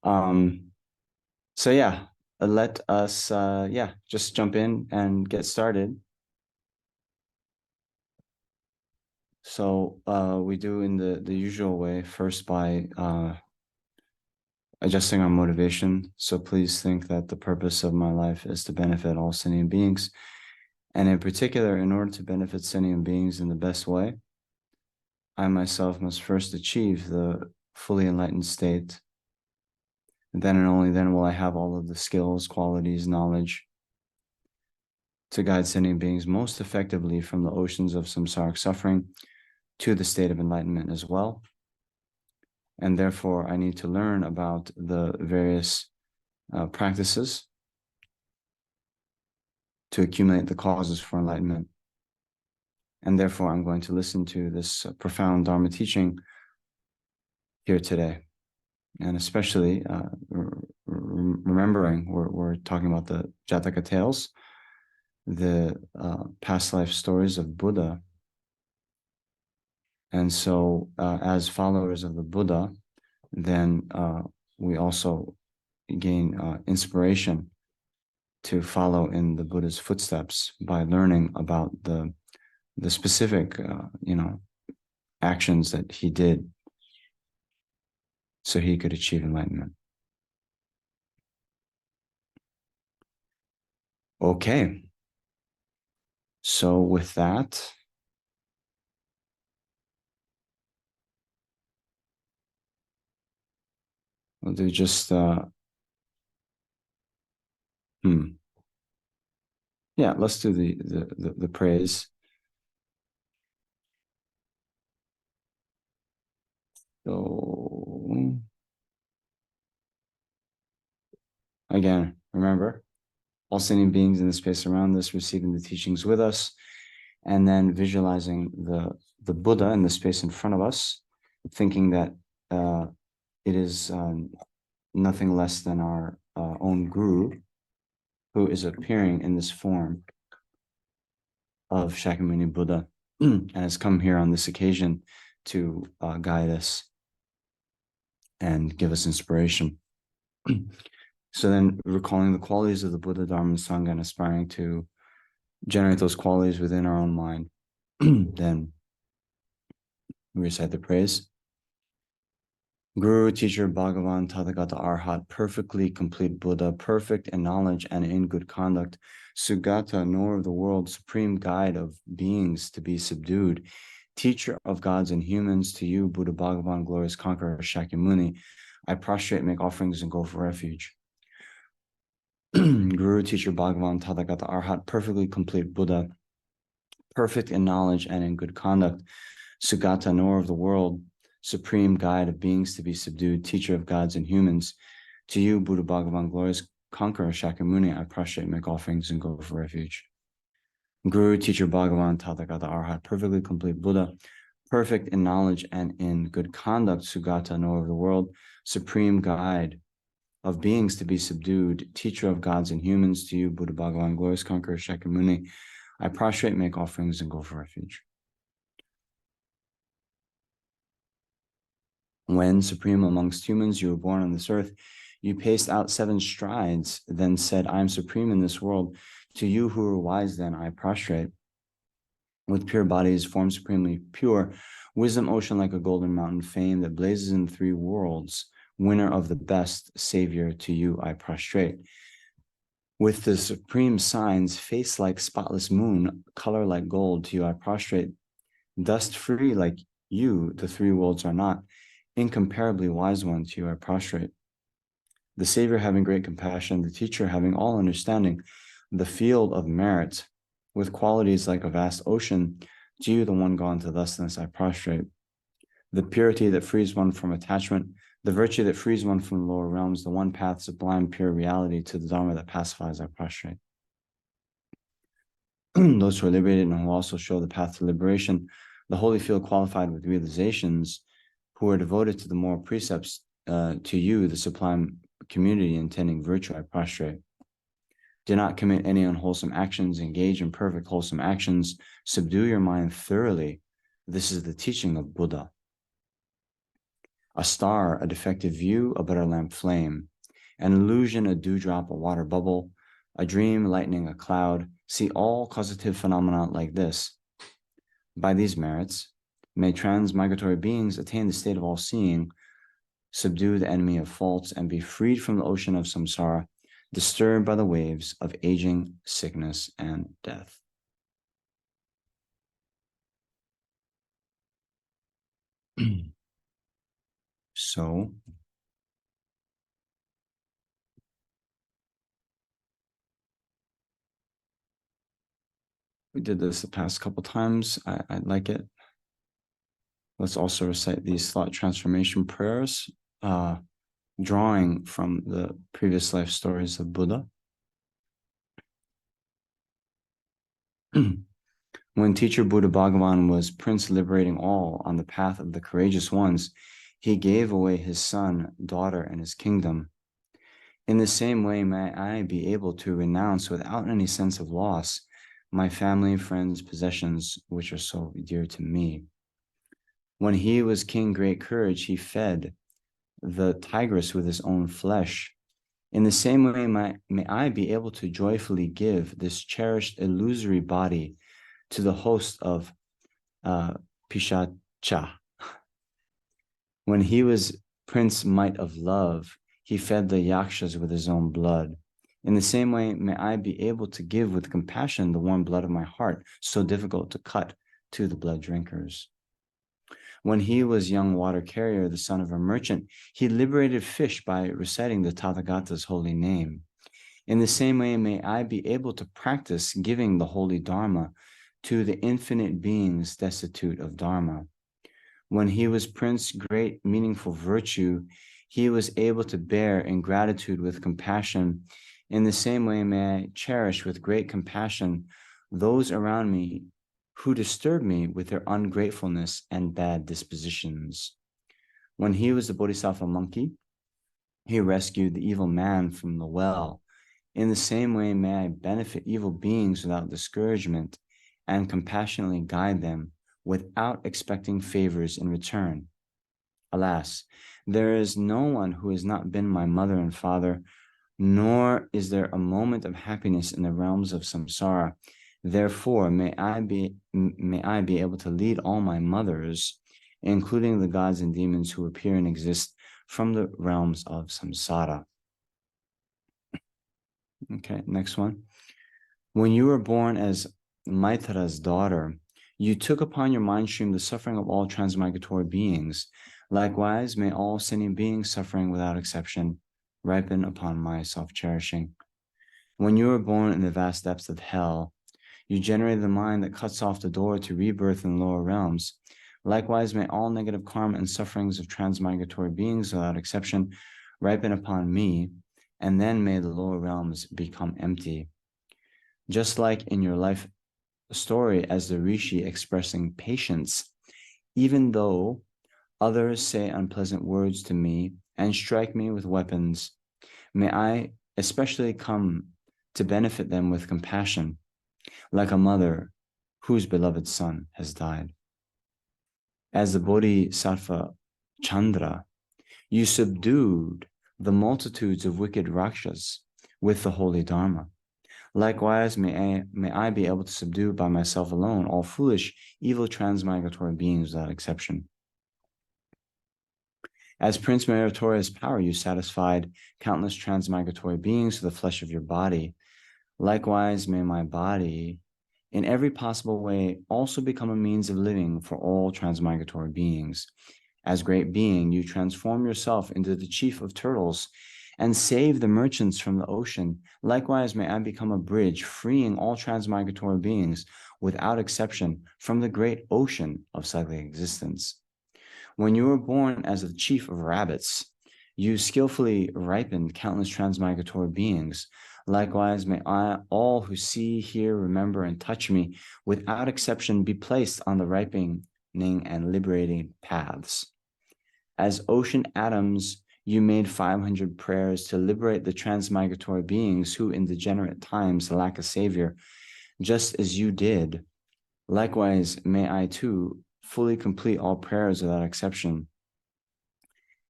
Um, so yeah, let us just jump in and get started. So we do in the usual way, first by adjusting our motivation. So please think that the purpose of my life is to benefit all sentient beings. And in particular, in order to benefit sentient beings in the best way, I myself must first achieve the fully enlightened state. And then and only then will I have all of the skills, qualities, knowledge to guide sentient beings most effectively from the oceans of samsaric suffering to the state of enlightenment as well. And therefore, I need to learn about the various practices to accumulate the causes for enlightenment. And therefore, I'm going to listen to this profound Dharma teaching here today. And especially remembering, we're talking about the Jataka Tales, the past life stories of Buddha. And so as followers of the Buddha, then we also gain inspiration to follow in the Buddha's footsteps by learning about the specific, actions that he did so he could achieve enlightenment. Okay. So with that, we'll do just, yeah, let's do the praise. So again, remember, all sentient beings in the space around us receiving the teachings with us, and then visualizing the Buddha in the space in front of us, thinking that it is nothing less than our own guru who is appearing in this form of Shakyamuni Buddha and has come here on this occasion to guide us and give us inspiration. So then recalling the qualities of the Buddha, Dharma, and Sangha and aspiring to generate those qualities within our own mind, then we recite the praise. Guru, teacher, Bhagavan, Tathagata, Arhat, perfectly complete Buddha, perfect in knowledge and in good conduct, Sugata, knower of the world, supreme guide of beings to be subdued, teacher of gods and humans, to you, Buddha, Bhagavan, glorious conqueror, Shakyamuni, I prostrate, make offerings, and go for refuge. Guru, teacher, Bhagavan, Tathagata, Arhat, perfectly complete Buddha, perfect in knowledge and in good conduct, Sugata, knower of the world, supreme guide of beings to be subdued, teacher of gods and humans, to you, Buddha, Bhagavan, glorious conqueror, Shakyamuni, I prostrate, make offerings, and go for refuge. Guru, teacher, Bhagavan, Tathagata, Arhat, perfectly complete Buddha, perfect in knowledge and in good conduct, Sugata, knower of the world, supreme guide of beings to be subdued, teacher of gods and humans, to you, Buddha, Bhagavan, glorious conqueror, Shakyamuni, I prostrate, make offerings, and go for refuge. When, supreme amongst humans, you were born on this earth, you paced out 7 strides, then said, I am supreme in this world. To you who are wise, then, I prostrate. With pure bodies, form supremely pure, wisdom ocean like a golden mountain, fame that blazes in 3 worlds, winner of the best, savior, to you I prostrate. With the supreme signs, face like spotless moon, color like gold, to you I prostrate. Dust free like you, the 3 worlds are not, incomparably wise one, to you I prostrate. The Savior having great compassion, the teacher having all understanding, the field of merit, with qualities like a vast ocean, to you, the one gone to thusness, I prostrate. The purity that frees one from attachment, the virtue that frees one from the lower realms, the one path, sublime, pure reality, to the Dharma that pacifies, I prostrate. Those who are liberated and who also show the path to liberation, the holy field qualified with realizations, who are devoted to the moral precepts, to you, the sublime community intending virtue, I prostrate. Do not commit any unwholesome actions, engage in perfect wholesome actions, subdue your mind thoroughly. This is the teaching of Buddha. a star, a defective view, a butter lamp flame, an illusion, a dewdrop, a water bubble, a dream, lightning, a cloud. See all causative phenomena like this. By these merits, may transmigratory beings attain the state of all-seeing, subdue the enemy of faults, and be freed from the ocean of samsara, disturbed by the waves of aging, sickness, and death. So, we did this the past couple times. I like it. Let's also recite these thought transformation prayers, drawing from the previous life stories of Buddha. When teacher Buddha Bhagavan was prince liberating all on the path of the courageous ones, he gave away his son, daughter, and his kingdom. In the same way, may I be able to renounce without any sense of loss my family, friends, possessions, which are so dear to me. When he was king great courage, he fed the tigress with his own flesh. In the same way, may I be able to joyfully give this cherished illusory body to the host of Pishacha. When he was Prince Might of Love, he fed the yakshas with his own blood. In the same way, may I be able to give with compassion the warm blood of my heart, so difficult to cut, to the blood drinkers. When he was young water carrier, the son of a merchant, he liberated fish by reciting the Tathagata's holy name. In the same way, may I be able to practice giving the holy Dharma to the infinite beings destitute of Dharma. When he was Prince Great Meaningful Virtue, he was able to bear in gratitude with compassion. In the same way, may I cherish with great compassion those around me who disturb me with their ungratefulness and bad dispositions. When he was the Bodhisattva monkey, he rescued the evil man from the well. In the same way, may I benefit evil beings without discouragement and compassionately guide them without expecting favors in return. Alas, there is no one who has not been my mother and father, nor is there a moment of happiness in the realms of samsara. Therefore, may I be able to lead all my mothers, including the gods and demons who appear and exist from the realms of samsara. Okay, next one. When you were born as Maitara's daughter, you took upon your mind stream the suffering of all transmigratory beings. Likewise, may all sentient beings suffering without exception ripen upon my self-cherishing. When you were born in the vast depths of hell, you generated the mind that cuts off the door to rebirth in lower realms. Likewise, may all negative karma and sufferings of transmigratory beings without exception ripen upon me, and then may the lower realms become empty. Just like in your life story as the Rishi expressing patience, even though others say unpleasant words to me and strike me with weapons, may I especially come to benefit them with compassion, like a mother whose beloved son has died. As the Bodhisattva Chandra, you subdued the multitudes of wicked rakshas with the holy Dharma. Likewise, may I be able to subdue by myself alone all foolish, evil transmigratory beings without exception. As Prince Meritorious Power, you satisfied countless transmigratory beings with the flesh of your body. Likewise, may my body, in every possible way, also become a means of living for all transmigratory beings. As great being, you transform yourself into the chief of turtles and save the merchants from the ocean. Likewise, may I become a bridge, freeing all transmigratory beings without exception from the great ocean of cyclic existence. When you were born as the chief of rabbits, you skillfully ripened countless transmigratory beings. Likewise, may all who see, hear, remember, and touch me without exception be placed on the ripening and liberating paths. As ocean atoms, you made 500 prayers to liberate the transmigratory beings who in degenerate times lack a savior, just as you did. Likewise, may I too fully complete all prayers without exception.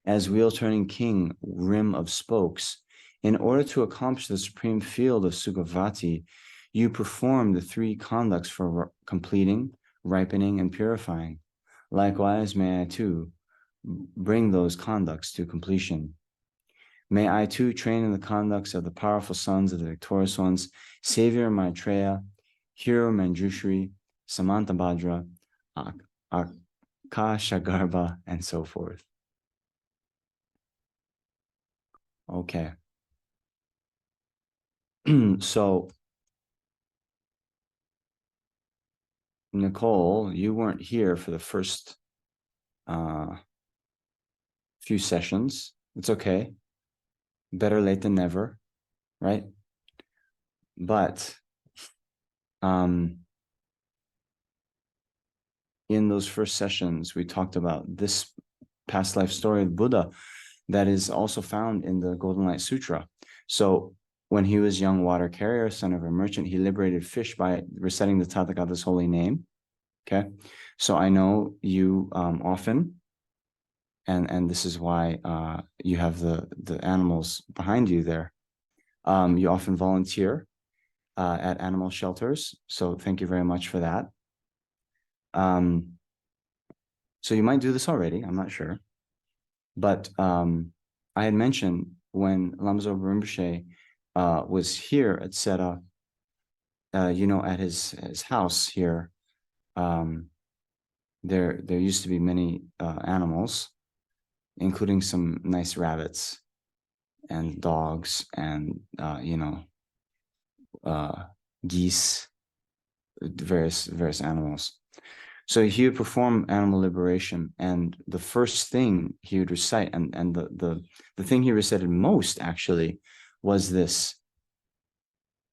as wheel-turning king, rim of spokes, in order to accomplish the supreme field of Sugavati, you perform the three conducts for completing, ripening, and purifying. Likewise, may I too bring those conducts to completion. May I too train in the conducts of the powerful sons of the victorious ones, Savior Maitreya, Hero Manjushri, Samantabhadra, Akashagarbha, and so forth. Okay. So, Nicole, you weren't here for the first few sessions. It's okay. Better late than never, right? But in those first sessions, we talked about this past life story of Buddha that is also found in the Golden Light Sutra. So when he was young water carrier, son of a merchant, he liberated fish by reciting the Tathagata's holy name. Okay. So I know you often, and this is why you have the animals behind you there. You often volunteer at animal shelters. So thank you very much for that. So you might do this already, I'm not sure. But I had mentioned when Lama Zopa Rinpoche was here at Seta, at his house here, there used to be many animals, including some nice rabbits and dogs and geese, various animals. So he would perform animal liberation, and the first thing he would recite, and the thing he recited most actually was this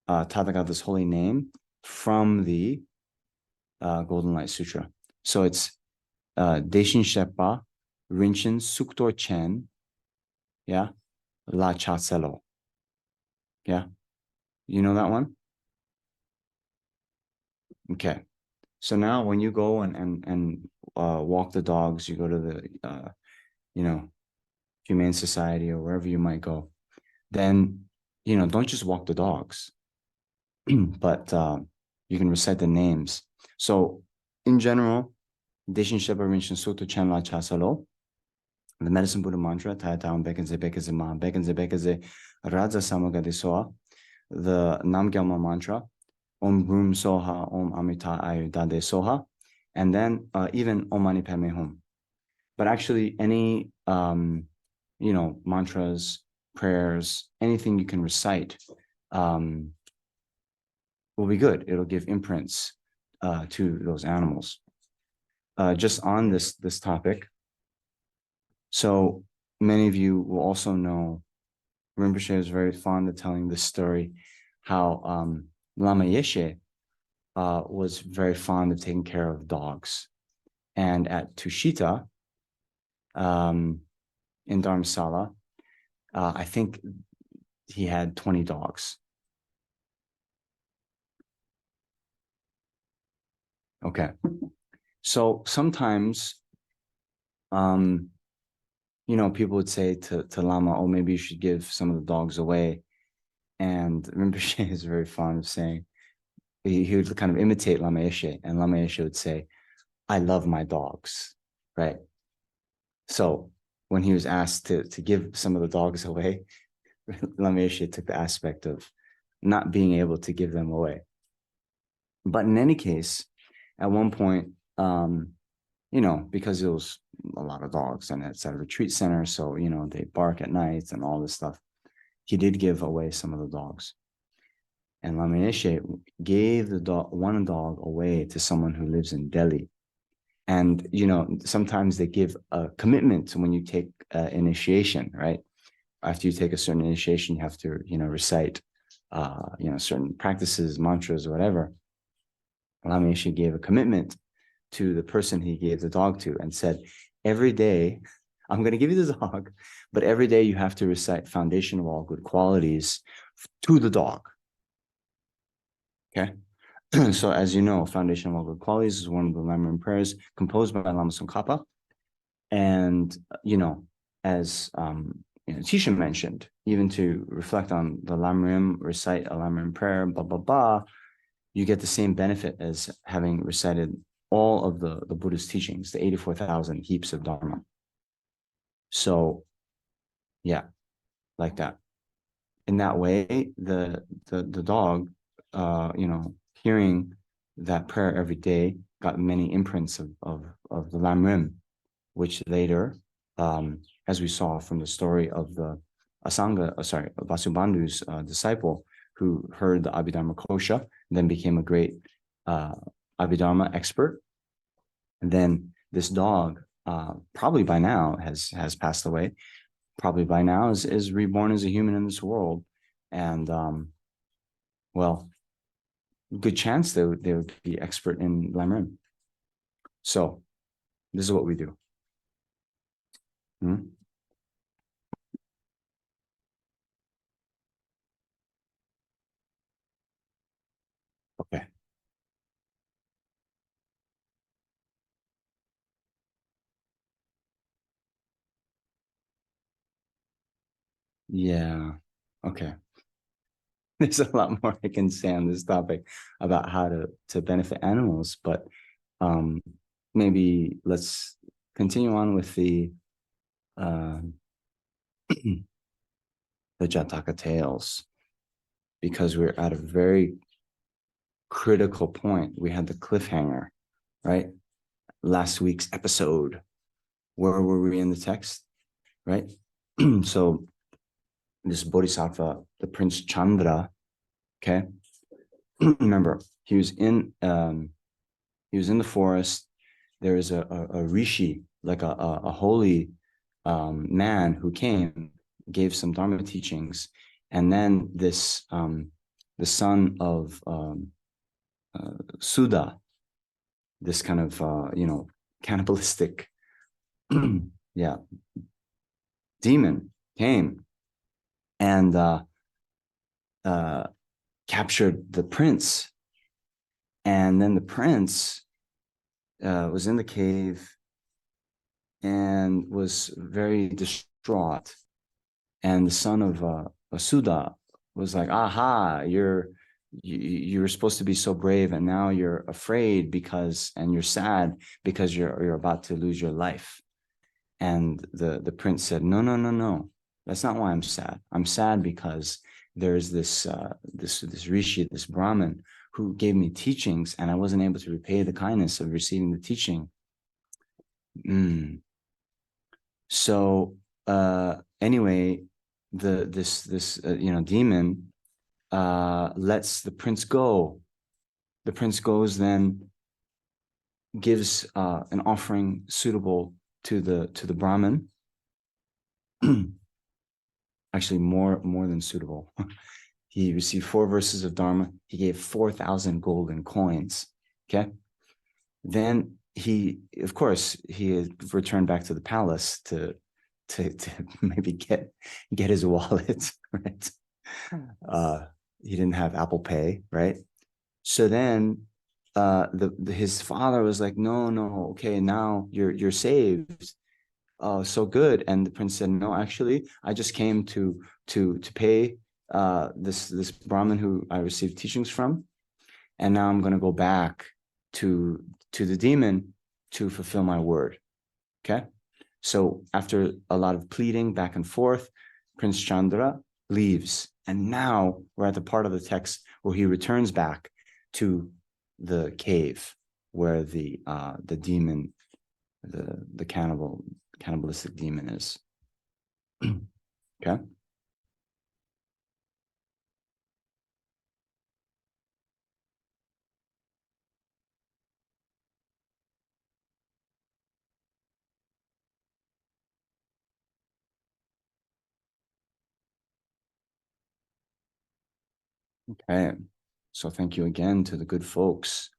Tathagata's holy name from the Golden Light Sutra. So it's Deshin Shepa, Rinchen Suktor Chen, yeah, La Chatselo. Yeah, you know that one? Okay. So now when you go and walk the dogs, you go to the Humane Society or wherever you might go, then don't just walk the dogs, but you can recite the names. So in general, Deshin Shepa Rinchen Sukto Chen La Chasalo, the Medicine Buddha mantra, Tayatam Bekenze Bekenze Ma Bekenze Bekenze Raja Samagadisoa, the Namgyalma mantra, Om Brum Soha, Om Amita Ayu Dade Soha, and then even Om Mani Padme Hum. But actually, any mantras, prayers, anything you can recite will be good. It'll give imprints to those animals. Just on this topic, so many of you will also know Rinpoche is very fond of telling this story, how Lama Yeshe was very fond of taking care of dogs. And at Tushita, in Dharamsala, I think he had 20 dogs. Okay. So sometimes, people would say to Lama, oh, maybe you should give some of the dogs away. And Rinpoche is very fond of saying, he would kind of imitate Lama Yeshe, and Lama Yeshe would say, I love my dogs, right? So when he was asked to give some of the dogs away, Lama Yeshe took the aspect of not being able to give them away. But in any case, at one point, because it was a lot of dogs and it's at a retreat center, so, they bark at night and all this stuff, he did give away some of the dogs. And Lama Yeshe gave one dog away to someone who lives in Delhi. And, sometimes they give a commitment when you take initiation, right? After you take a certain initiation, you have to, recite, certain practices, mantras, or whatever. Lama Yeshe gave a commitment to the person he gave the dog to and said, every day, I'm going to give you the dog, but every day you have to recite Foundation of All Good Qualities to the dog. Okay. So as you know, Foundation of All Good Qualities is one of the Lamrim prayers composed by Lama Tsongkhapa. And, as Tisha mentioned, even to reflect on the Lamrim, recite a Lamrim prayer, blah, blah, blah, you get the same benefit as having recited all of the Buddha's teachings, the 84,000 heaps of Dharma. So, yeah, like that. In that way, the dog, hearing that prayer every day got many imprints of the Lamrim, which later, as we saw from the story of the Vasubandhu's disciple who heard the Abhidharma Kosha, then became a great Abhidharma expert. And then this dog, probably by now has passed away, probably by now is reborn as a human in this world. And well, good chance they would be expert in Lamrim. So this is what we do. Hmm? Okay. Yeah. Okay. There's a lot more I can say on this topic about how to benefit animals, but um, maybe let's continue on with uh, the Jataka Tales, because we're at a very critical point. We had the cliffhanger, right? Last week's episode. Where were we in the text, right? So this Bodhisattva, the Prince Chandra, okay. Remember, he was in the forest. There is a rishi, like a holy man who came, gave some Dharma teachings, and then this the son of Suda, this kind of cannibalistic yeah demon came and uh, captured the prince, and then the prince was in the cave and was very distraught. And the son of Asuda was like, "Aha, you were supposed to be so brave, and now you're afraid and you're sad because you're about to lose your life." And the prince said, "No, no, no, no. That's not why I'm sad. I'm sad because there's this rishi, this Brahmin, who gave me teachings, and I wasn't able to repay the kindness of receiving the teaching." Mm. So anyway, this demon lets the prince go. The prince goes, then gives an offering suitable to the Brahmin. Actually, more than suitable. He received 4 verses of Dharma. He gave 4,000 golden coins. Okay. Then of course, he returned back to the palace to maybe get his wallet, right? Uh, he didn't have Apple Pay, right? So then his father was like, "No, no, okay, now you're saved. Oh, so good." And the prince said, "No, actually, I just came to pay this Brahmin who I received teachings from, and now I'm gonna go back to the demon to fulfill my word." Okay. So after a lot of pleading back and forth, Prince Chandra leaves. And now we're at the part of the text where he returns back to the cave where the demon, the cannibalistic demon is. Okay. Okay. So thank you again to the good folks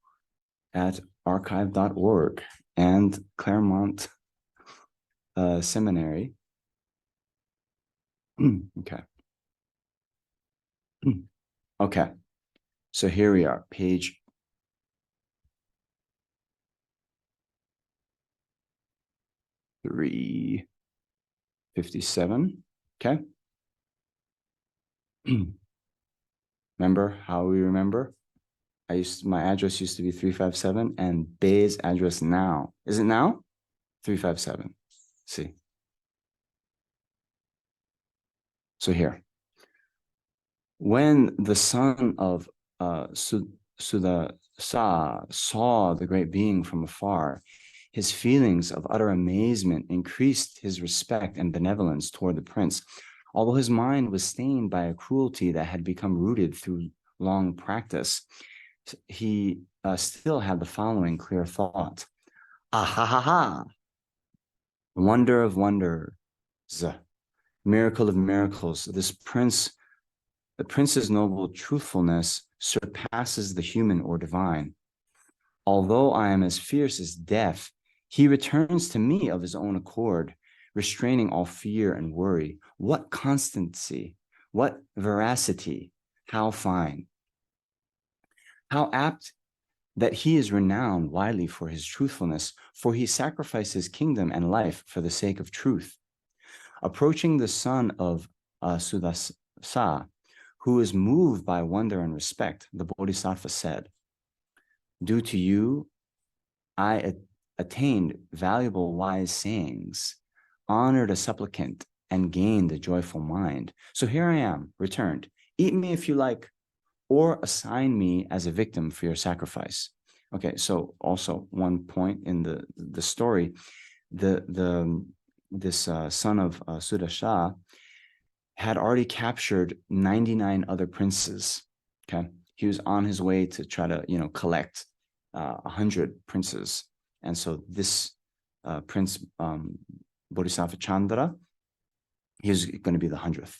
at archive.org and Claremont Seminary. Okay. Okay. So here we are, page 3. 57. Okay. Remember how we remember? My address used to be 357 and Bay's address now. Is it now? 357. See. So here. When the son of Sudasa saw the great being from afar, his feelings of utter amazement increased his respect and benevolence toward the prince, although his mind was stained by a cruelty that had become rooted through long practice. He still had the following clear thought. Ah ha ha ha! Wonder of wonders, miracle of miracles. The prince's noble truthfulness surpasses the human or divine. Although I am as fierce as death, he returns to me of his own accord, restraining all fear and worry. What constancy, what veracity, how fine. How apt that he is renowned widely for his truthfulness, for he sacrificed his kingdom and life for the sake of truth. Approaching the son of Sudasa, who is moved by wonder and respect, the Bodhisattva said, due to you, I attained valuable wise sayings, honored a supplicant, and gained a joyful mind. So here I am, returned. Eat me if you like, or assign me as a victim for your sacrifice. Okay, so also one point in the story, this son of Sudasha had already captured 99 other princes. Okay, he was on his way to try to collect 100 princes, and so this prince Bodhisattva Chandra, he was going to be the 100th.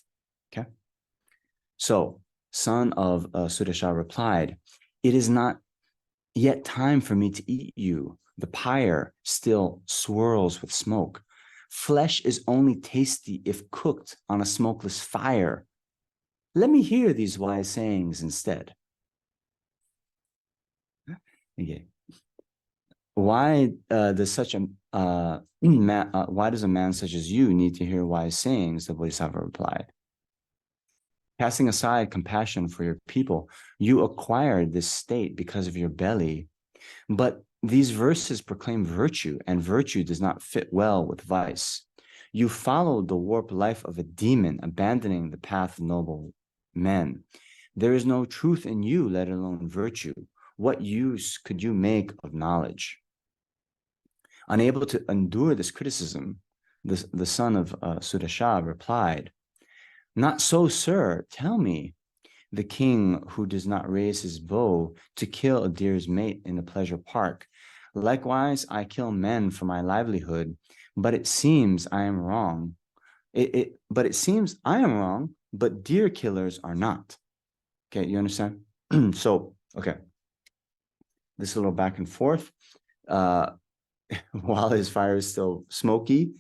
Okay, so son of Sudasha replied, "It is not yet time for me to eat you. The pyre still swirls with smoke. Flesh is only tasty if cooked on a smokeless fire. Let me hear these wise sayings instead." Okay. Why does a man such as you need to hear wise sayings? The Bodhisattva replied. Casting aside compassion for your people, you acquired this state because of your belly. But these verses proclaim virtue, and virtue does not fit well with vice. You followed the warped life of a demon, abandoning the path of noble men. There is no truth in you, let alone virtue. What use could you make of knowledge? Unable to endure this criticism, the son of Sudasha replied, "Not so, sir. Tell me, the king who does not raise his bow to kill a deer's mate in the pleasure park. Likewise, I kill men for my livelihood, but it seems I am wrong. But it seems I am wrong, but deer killers are not." Okay, you understand? So, okay, this little back and forth. While his fire is still smoky,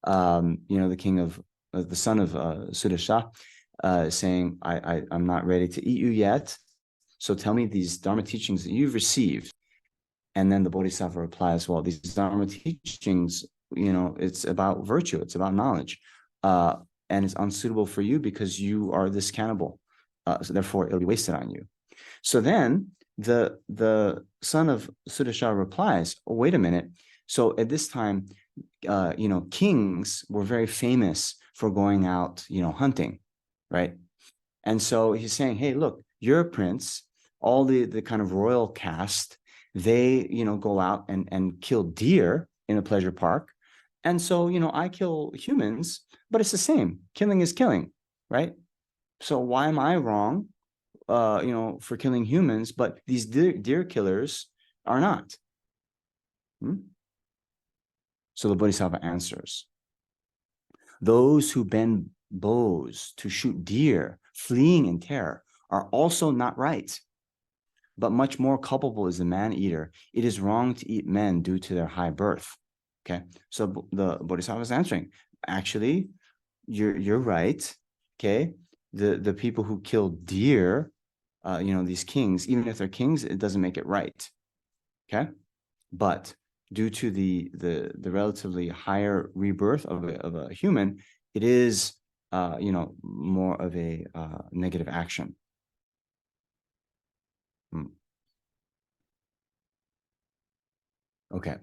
the king of the son of Sudasha, saying, I'm not ready to eat you yet. So tell me these Dharma teachings that you've received. And then the Bodhisattva replies, well, these Dharma teachings, it's about virtue, it's about knowledge. And it's unsuitable for you because you are this cannibal. So therefore, it'll be wasted on you. So then the son of Sudasha replies, oh, wait a minute. So at this time, kings were very famous for going out, hunting, right? And so he's saying, hey, look, you're a prince. All the kind of royal caste, they, go out and kill deer in a pleasure park. And so, I kill humans, but it's the same. Killing is killing, right? So why am I wrong, for killing humans, but these deer killers are not? So the Bodhisattva answers, those who bend bows to shoot deer, fleeing in terror, are also not right. But much more culpable is the man-eater. It is wrong to eat men due to their high birth. Okay, so the Bodhisattva is answering, actually, you're right. Okay, the people who kill deer, these kings, even if they're kings, it doesn't make it right. Okay, but due to the relatively higher rebirth of a human, it is, more of a negative action. Mm. Okay.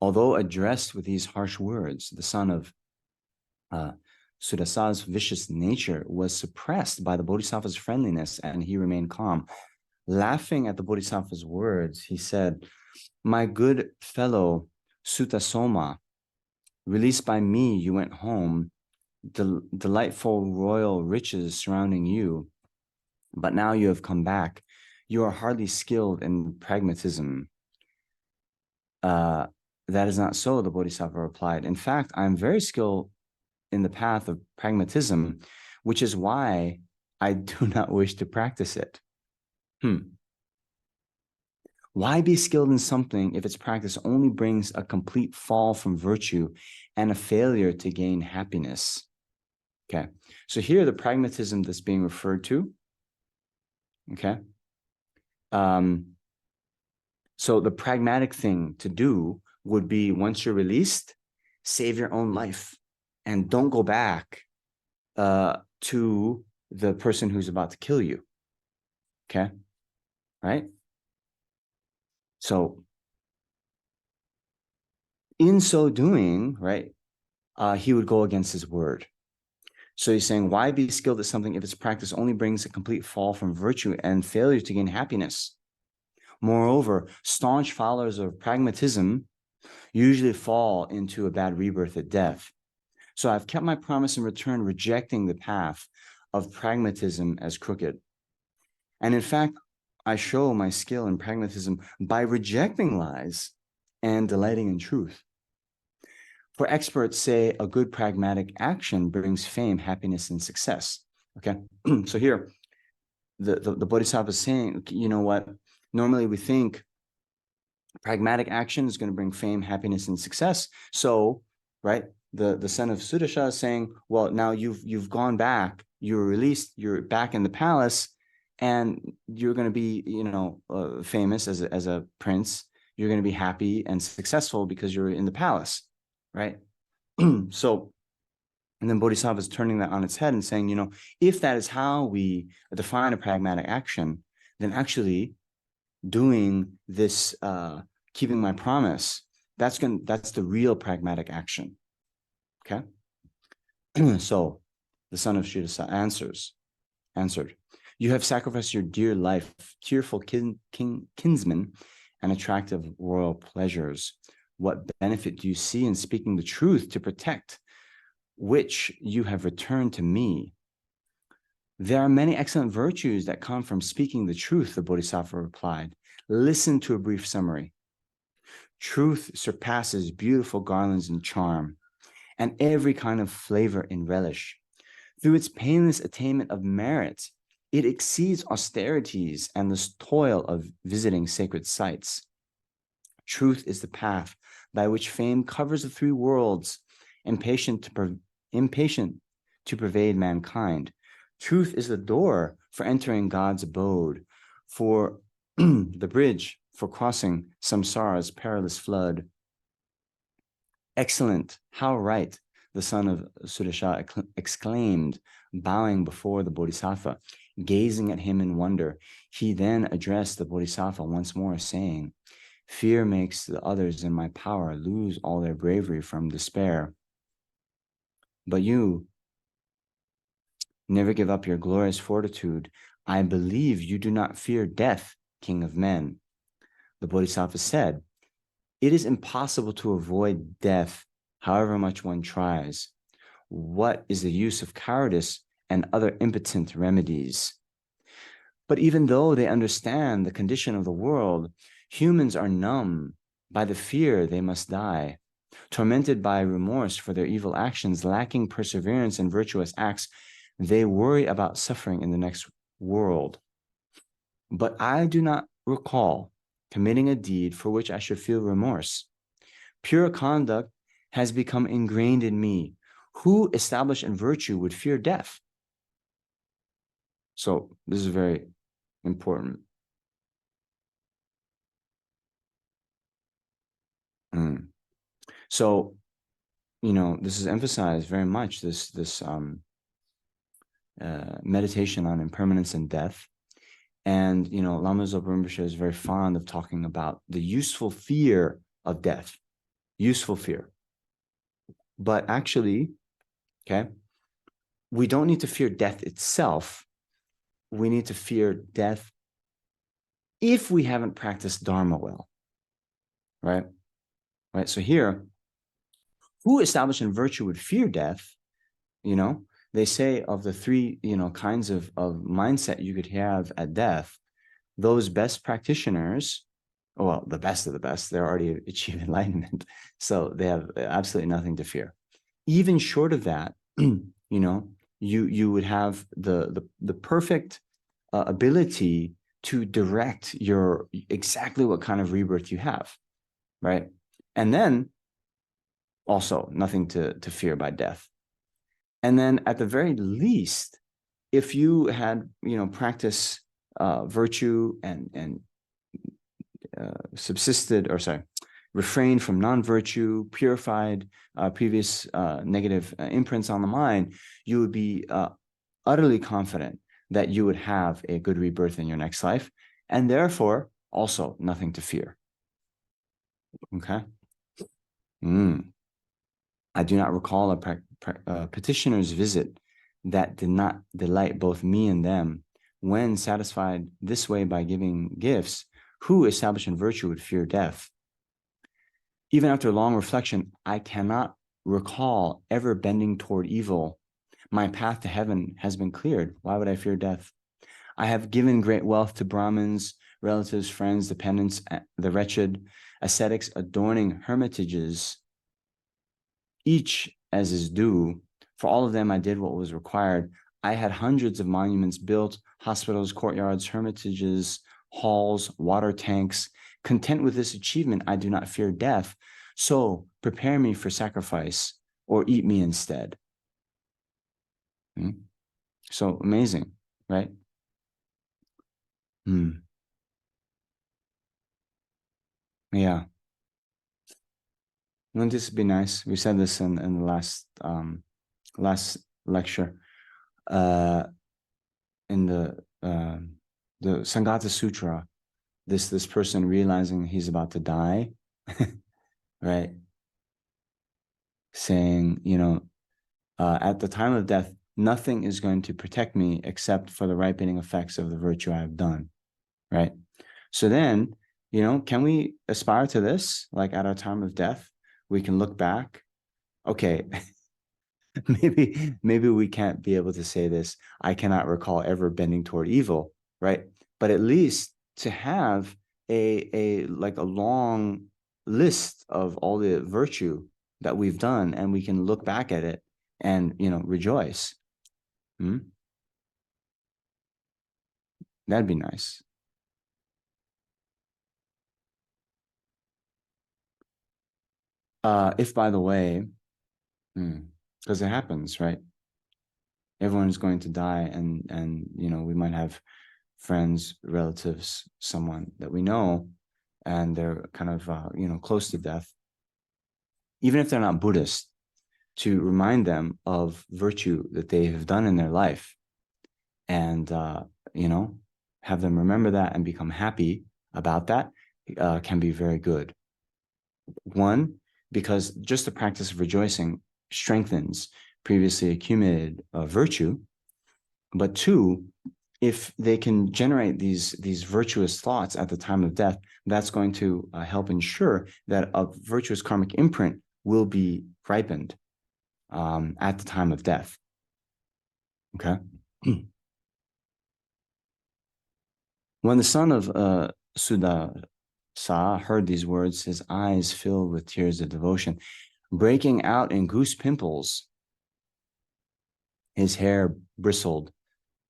Although addressed with these harsh words, the son of Sudasa's vicious nature was suppressed by the Bodhisattva's friendliness, and he remained calm. Laughing at the Bodhisattva's words, he said, "My good fellow Sutasoma, released by me, you went home, delightful royal riches surrounding you, but now you have come back. You are hardly skilled in pragmatism." Uh, that is not so, the Bodhisattva replied. In fact, I am very skilled in the path of pragmatism, which is why I do not wish to practice it. Why be skilled in something if its practice only brings a complete fall from virtue and a failure to gain happiness? Okay, so here the pragmatism that's being referred to, okay? So the pragmatic thing to do would be, once you're released, save your own life and don't go back to the person who's about to kill you, okay? Right? So in so doing, right, he would go against his word. So he's saying, why be skilled at something if its practice only brings a complete fall from virtue and failure to gain happiness? Moreover, staunch followers of pragmatism usually fall into a bad rebirth at death. So I've kept my promise in return, rejecting the path of pragmatism as crooked. And in fact, I show my skill in pragmatism by rejecting lies and delighting in truth. For experts say a good pragmatic action brings fame, happiness, and success. Okay, so here, the Bodhisattva is saying, you know what? Normally we think pragmatic action is going to bring fame, happiness, and success. So, right, the son of Sudasha is saying, well, now you've gone back, you're released, you're back in the palace, and you're going to be, famous as a prince. You're going to be happy and successful because you're in the palace, right? So, and then Bodhisattva is turning that on its head and saying, if that is how we define a pragmatic action, then actually doing this, keeping my promise, that's the real pragmatic action. Okay. So the son of Shirasa answered, you have sacrificed your dear life, tearful kinsman, and attractive royal pleasures. What benefit do you see in speaking the truth to protect which you have returned to me? There are many excellent virtues that come from speaking the truth, the Bodhisattva replied. Listen to a brief summary. Truth surpasses beautiful garlands in charm and every kind of flavor in relish. Through its painless attainment of merit, it exceeds austerities and the toil of visiting sacred sites. Truth is the path by which fame covers the three worlds, impatient to pervade mankind. Truth is the door for entering God's abode, for the bridge for crossing samsara's perilous flood. Excellent, how right, the son of Sudasha exclaimed, bowing before the Bodhisattva, gazing at him in wonder. He then addressed the Bodhisattva once more, saying, fear makes the others in my power lose all their bravery from despair. But you never give up your glorious fortitude. I believe you do not fear death, king of men. The Bodhisattva said, it is impossible to avoid death, however much one tries. What is the use of cowardice and other impotent remedies? But even though they understand the condition of the world, humans are numb by the fear they must die. Tormented by remorse for their evil actions, lacking perseverance in virtuous acts, they worry about suffering in the next world. But I do not recall committing a deed for which I should feel remorse. Pure conduct has become ingrained in me. Who established in virtue would fear death? So this is very important. So this is emphasized very much, this meditation on impermanence and death. And, Lama Zopa Rinpoche is very fond of talking about the useful fear of death, useful fear. But actually, okay, we don't need to fear death itself. We need to fear death if we haven't practiced Dharma well, right? Right. So here, who established in virtue would fear death? They say of the three, kinds of mindset you could have at death, those best practitioners, well, the best of the best, they're already achieved enlightenment. So they have absolutely nothing to fear. Even short of that, you would have the perfect ability to direct your exactly what kind of rebirth you have, right? And then also nothing to fear by death. And then at the very least, if you had, practice virtue and refrained from non-virtue, purified previous negative imprints on the mind, you would be utterly confident that you would have a good rebirth in your next life, and therefore also nothing to fear. Okay. I do not recall a petitioner's visit that did not delight both me and them. When satisfied this way by giving gifts, who established in virtue would fear death? Even after long reflection, I cannot recall ever bending toward evil. My path to heaven has been cleared. Why would I fear death? I have given great wealth to Brahmins, relatives, friends, dependents, the wretched, ascetics adorning hermitages, each as is due. For all of them, I did what was required. I had hundreds of monuments built, hospitals, courtyards, hermitages, halls, water tanks. Content with this achievement, I do not fear death. So prepare me for sacrifice or eat me instead. So amazing, right? Yeah. Wouldn't this be nice? We said this in the last lecture. In the Sangata Sutra, this person realizing he's about to die, right? Saying, at the time of death, nothing is going to protect me except for the ripening effects of the virtue I have done, right? So then, can we aspire to this? Like at our time of death, we can look back. Okay, maybe we can't be able to say this. I cannot recall ever bending toward evil, right? But at least to have a like a long list of all the virtue that we've done, and we can look back at it and rejoice. That'd be nice. If by the way, because it happens, right? Everyone's going to die, and we might have friends, relatives, someone that we know, and they're kind of close to death. Even if they're not Buddhist, to remind them of virtue that they have done in their life, and have them remember that and become happy about that, can be very good. One, because just the practice of rejoicing strengthens previously accumulated virtue. But two, if they can generate these virtuous thoughts at the time of death, that's going to help ensure that a virtuous karmic imprint will be ripened at the time of death. Okay. When the son of Sudasa heard these words, his eyes filled with tears of devotion, breaking out in goose pimples. His hair bristled,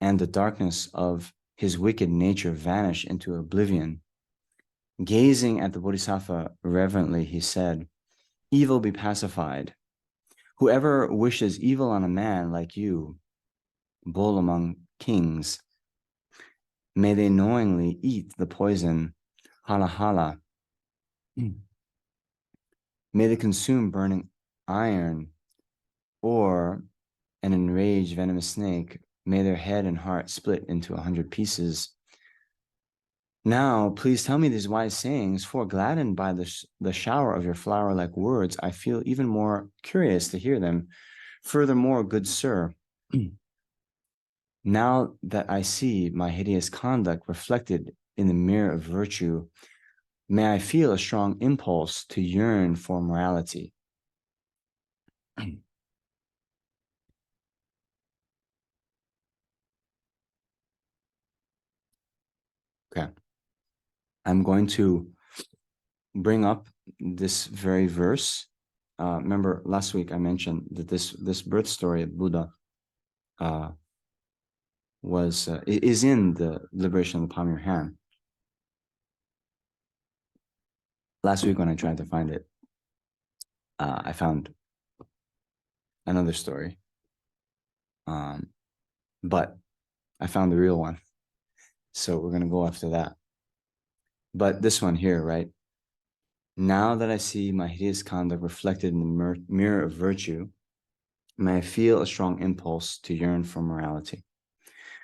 and the darkness of his wicked nature vanished into oblivion. Gazing at the Bodhisattva reverently, he said, "Evil be pacified. Whoever wishes evil on a man like you, bull among kings, may they knowingly eat the poison hala hala. May they consume burning iron, or an enraged venomous snake, may their head and heart split into 100 pieces. Now, please tell me these wise sayings, for gladdened by the shower of your flower-like words, I feel even more curious to hear them. Furthermore, good sir, now that I see my hideous conduct reflected in the mirror of virtue, may I feel a strong impulse to yearn for morality. Okay. I'm going to bring up this very verse. Remember last week I mentioned that this birth story of Buddha is in the Liberation of the Palm of Your Hand. Last week when I tried to find it, I found another story, but I found the real one. So we're going to go after that. But this one here, right? Now that I see my hideous conduct reflected in the mirror of virtue, may I feel a strong impulse to yearn for morality.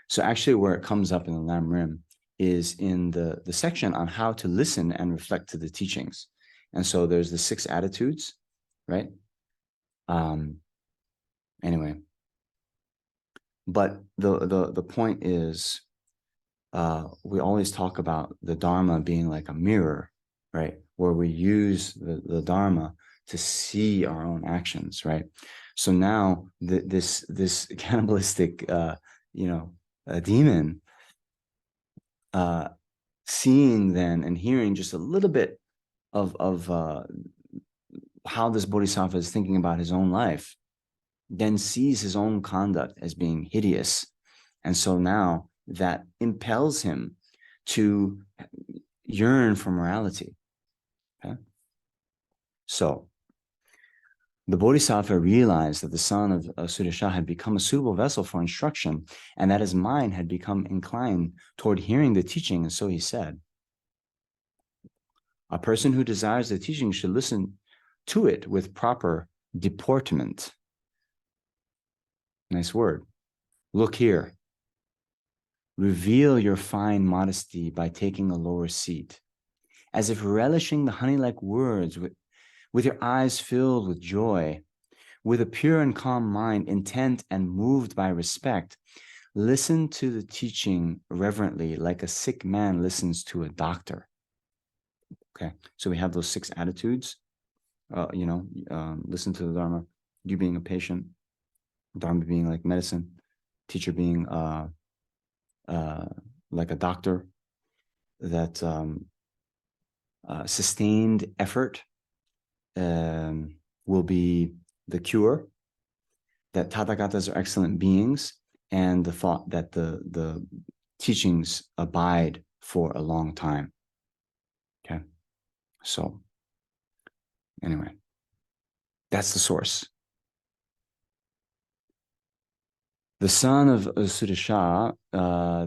So actually where it comes up in the Lam Rim is in the section on how to listen and reflect to the teachings. And so there's the 6 attitudes, right? Anyway, but the point is, we always talk about the Dharma being like a mirror, right? Where we use the Dharma to see our own actions, right? So now this cannibalistic, demon, seeing then and hearing just a little bit of how this bodhisattva is thinking about his own life, then sees his own conduct as being hideous. And so now that impels him to yearn for morality. Okay? So the bodhisattva realized that the son of Sudasha had become a suitable vessel for instruction and that his mind had become inclined toward hearing the teaching. And so he said, a person who desires the teaching should listen to it with proper deportment. Nice word. Look here. Reveal your fine modesty by taking a lower seat, as if relishing the honey-like words with your eyes filled with joy, with a pure and calm mind, intent and moved by respect. Listen to the teaching reverently, like a sick man listens to a doctor. Okay, so we have those 6 attitudes. Listen to the Dharma, you being a patient, Dharma being like medicine, teacher being like a doctor, that sustained effort will be the cure, that Tathagatas are excellent beings, and the thought that the teachings abide for a long time. Okay, so anyway, that's the source. The son of Sudasha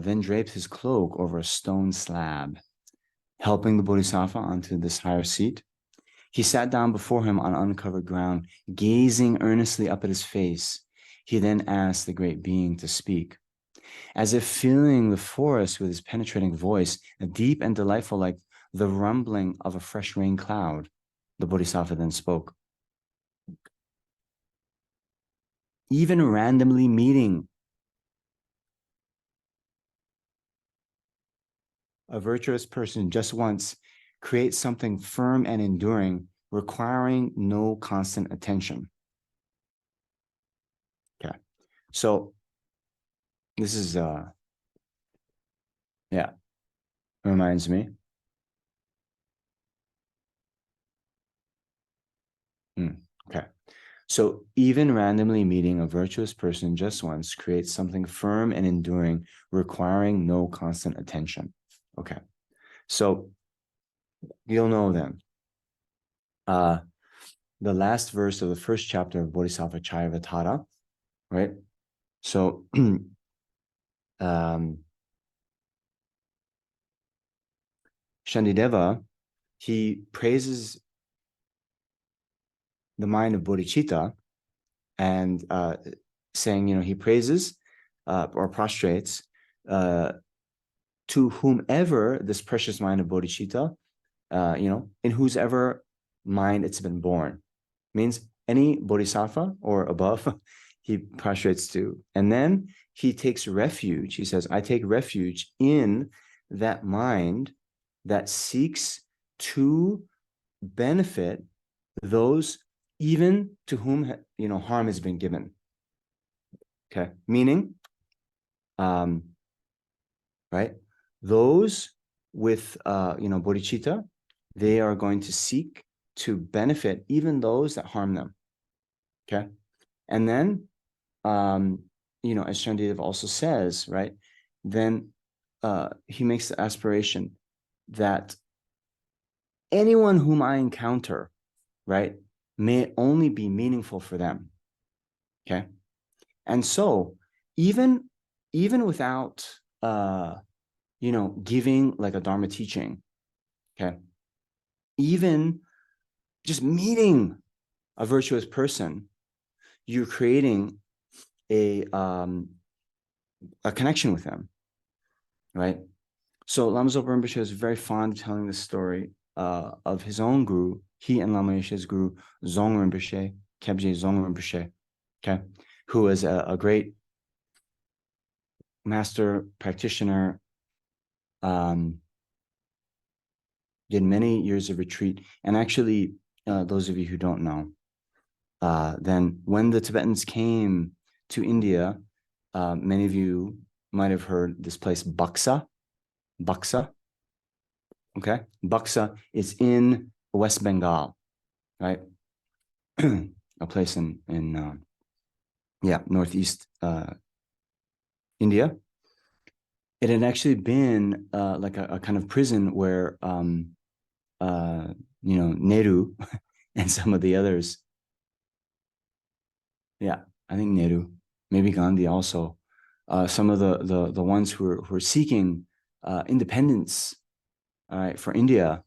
then draped his cloak over a stone slab, helping the bodhisattva onto this higher seat. He sat down before him on uncovered ground, gazing earnestly up at his face. He then asked the great being to speak. As if filling the forest with his penetrating voice, deep and delightful like the rumbling of a fresh rain cloud, the bodhisattva then spoke. Even randomly meeting a virtuous person just once creates something firm and enduring, requiring no constant attention. Okay, so this is reminds me. Okay, so even randomly meeting a virtuous person just once creates something firm and enduring, requiring no constant attention. Okay, so you'll know then. The last verse of the first chapter of Bodhisattva Charyavatara, right? So Shandideva, he praises the mind of bodhicitta and saying, he praises or prostrates to whomever this precious mind of bodhicitta, in whose ever mind it's been born. Means any bodhisattva or above, he prostrates to. And then he takes refuge. He says, I take refuge in that mind that seeks to benefit those even to whom harm has been given. Okay, meaning, right? Those with bodhicitta, they are going to seek to benefit even those that harm them. Okay, and then as Chandidev also says, right? Then he makes the aspiration that anyone whom I encounter, right, may only be meaningful for them. Okay, and so even without giving like a Dharma teaching, okay, even just meeting a virtuous person, you're creating a connection with them, right? So Lama Zopa Rinpoche is very fond of telling this story of his own guru. He and Lama Yeshe's guru, Zong Rinpoche, Kebje Zong Rinpoche, okay, who is a great master practitioner, did many years of retreat. And actually, those of you who don't know, then when the Tibetans came to India, many of you might have heard this place, Buxa. Okay, Buxa is in West Bengal, right? A place in northeast India. It had actually been like a kind of prison where Nehru and some of the others. Yeah, I think Nehru, maybe Gandhi also. Some of the ones who are seeking independence, all right, for India,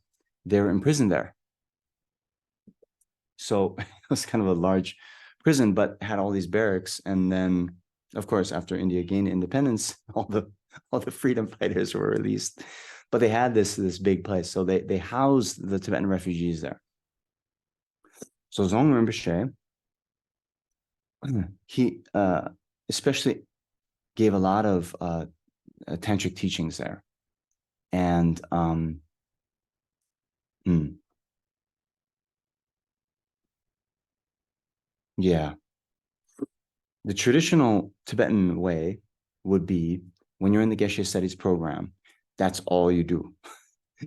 they were imprisoned there. So it was kind of a large prison, but had all these barracks. And then, of course, after India gained independence, all the freedom fighters were released. But they had this big place, so they housed the Tibetan refugees there. So Zong Rinpoche, he especially gave a lot of tantric teachings there, and yeah, the traditional Tibetan way would be when you're in the Geshe studies program, that's all you do.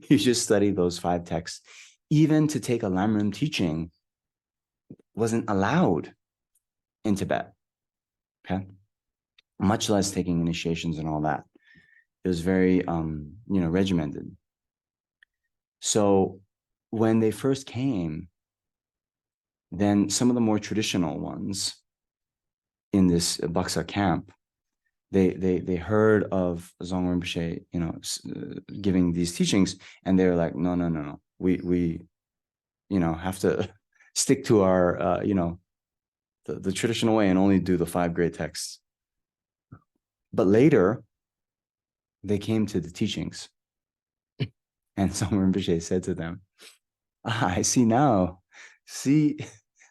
You just study those 5 texts. Even to take a Lamrim teaching wasn't allowed in Tibet. Okay, much less taking initiations and all that. It was very regimented. So when they first came, then some of the more traditional ones in this Buxa camp, they heard of Zong Rinpoche, giving these teachings, and they were like, no, we have to stick to our the traditional way and only do the 5 great texts. But later, they came to the teachings, and Zong Rinpoche said to them, I see now.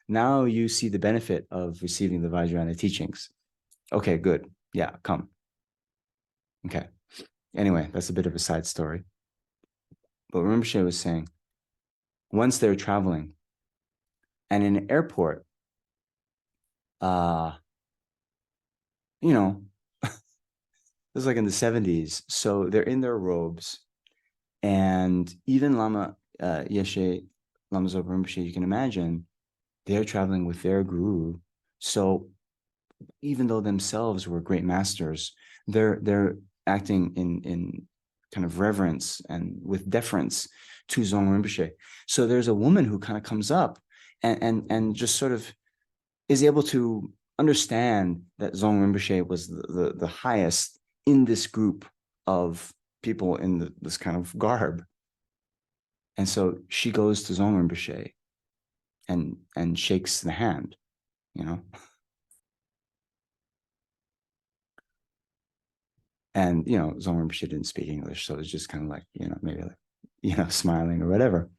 Now you see the benefit of receiving the Vajrayana teachings. Okay, good. Yeah, come. Okay. Anyway, that's a bit of a side story. But Rinpoche was saying, once they were traveling, and in an airport, it was like in the 70s. So they're in their robes. And even Lama Yeshe, Lama Zopa Rinpoche, you can imagine, they're traveling with their guru. So even though themselves were great masters, they're acting in kind of reverence and with deference to Zong Rinpoche. So there's a woman who kind of comes up and just sort of is able to understand that Zong Rinpoche was the highest in this group of people in this kind of garb. And so she goes to Zong Rinpoche and shakes the hand, you know. And Zong Rinpoche didn't speak English, so it's just kind of like, maybe like, smiling or whatever.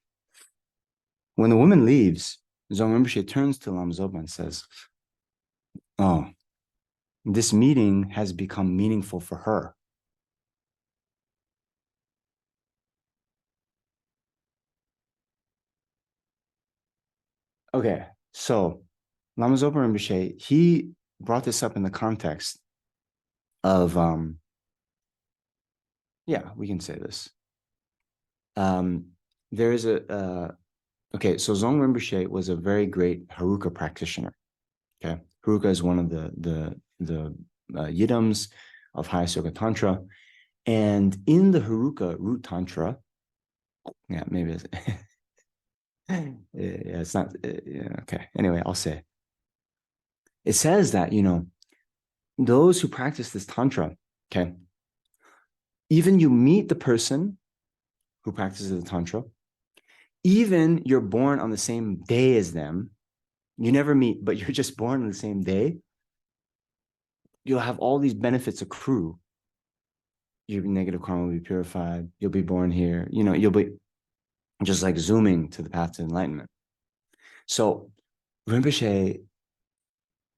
When the woman leaves, Zong Rinpoche turns to Lam Zopa and says, "Oh, this meeting has become meaningful for her." Okay, so Lama Zopa Rinpoche, he brought this up in the context of, yeah, we can say this. There is okay, so Zong Rinpoche was a very great Haruka practitioner. Okay, Haruka is one of the yidams of High Soka Tantra, and in the Haruka root tantra, yeah, maybe it's, yeah, it's not, yeah, okay. Anyway, I'll say it says that those who practice this tantra, okay, even you meet the person who practices the tantra, even you're born on the same day as them, you never meet, but you're just born on the same day, you'll have all these benefits accrue. Your negative karma will be purified. You'll be born here. You'll be just like zooming to the path to enlightenment. So Rinpoche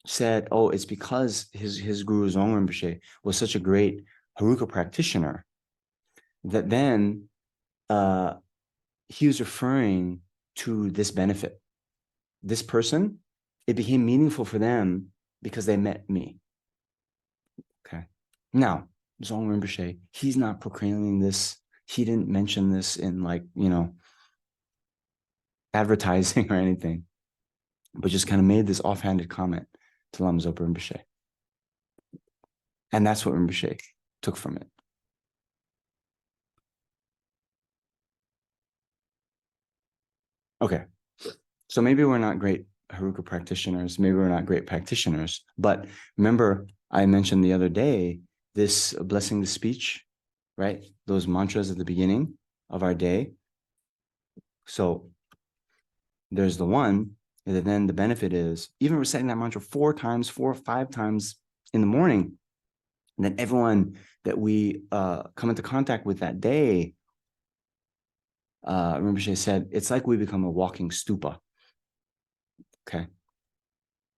said, oh, it's because his guru Zong Rinpoche was such a great Haruka practitioner that then he was referring to this benefit. This person, it became meaningful for them because they met me. Okay. Now, Zong Rinpoche, he's not proclaiming this. He didn't mention this in advertising or anything, but just kind of made this offhanded comment to Lama Zopa Rinpoche. And that's what Rinpoche took from it. Okay. So maybe we're not great Haruka practitioners. Maybe we're not great practitioners. But remember, I mentioned the other day, this blessing the speech, right? Those mantras at the beginning of our day. So there's the one, and then the benefit is even reciting that mantra 4 times, 4 or 5 times in the morning, and then everyone that we come into contact with that day, Rinpoche said, it's like we become a walking stupa. Okay.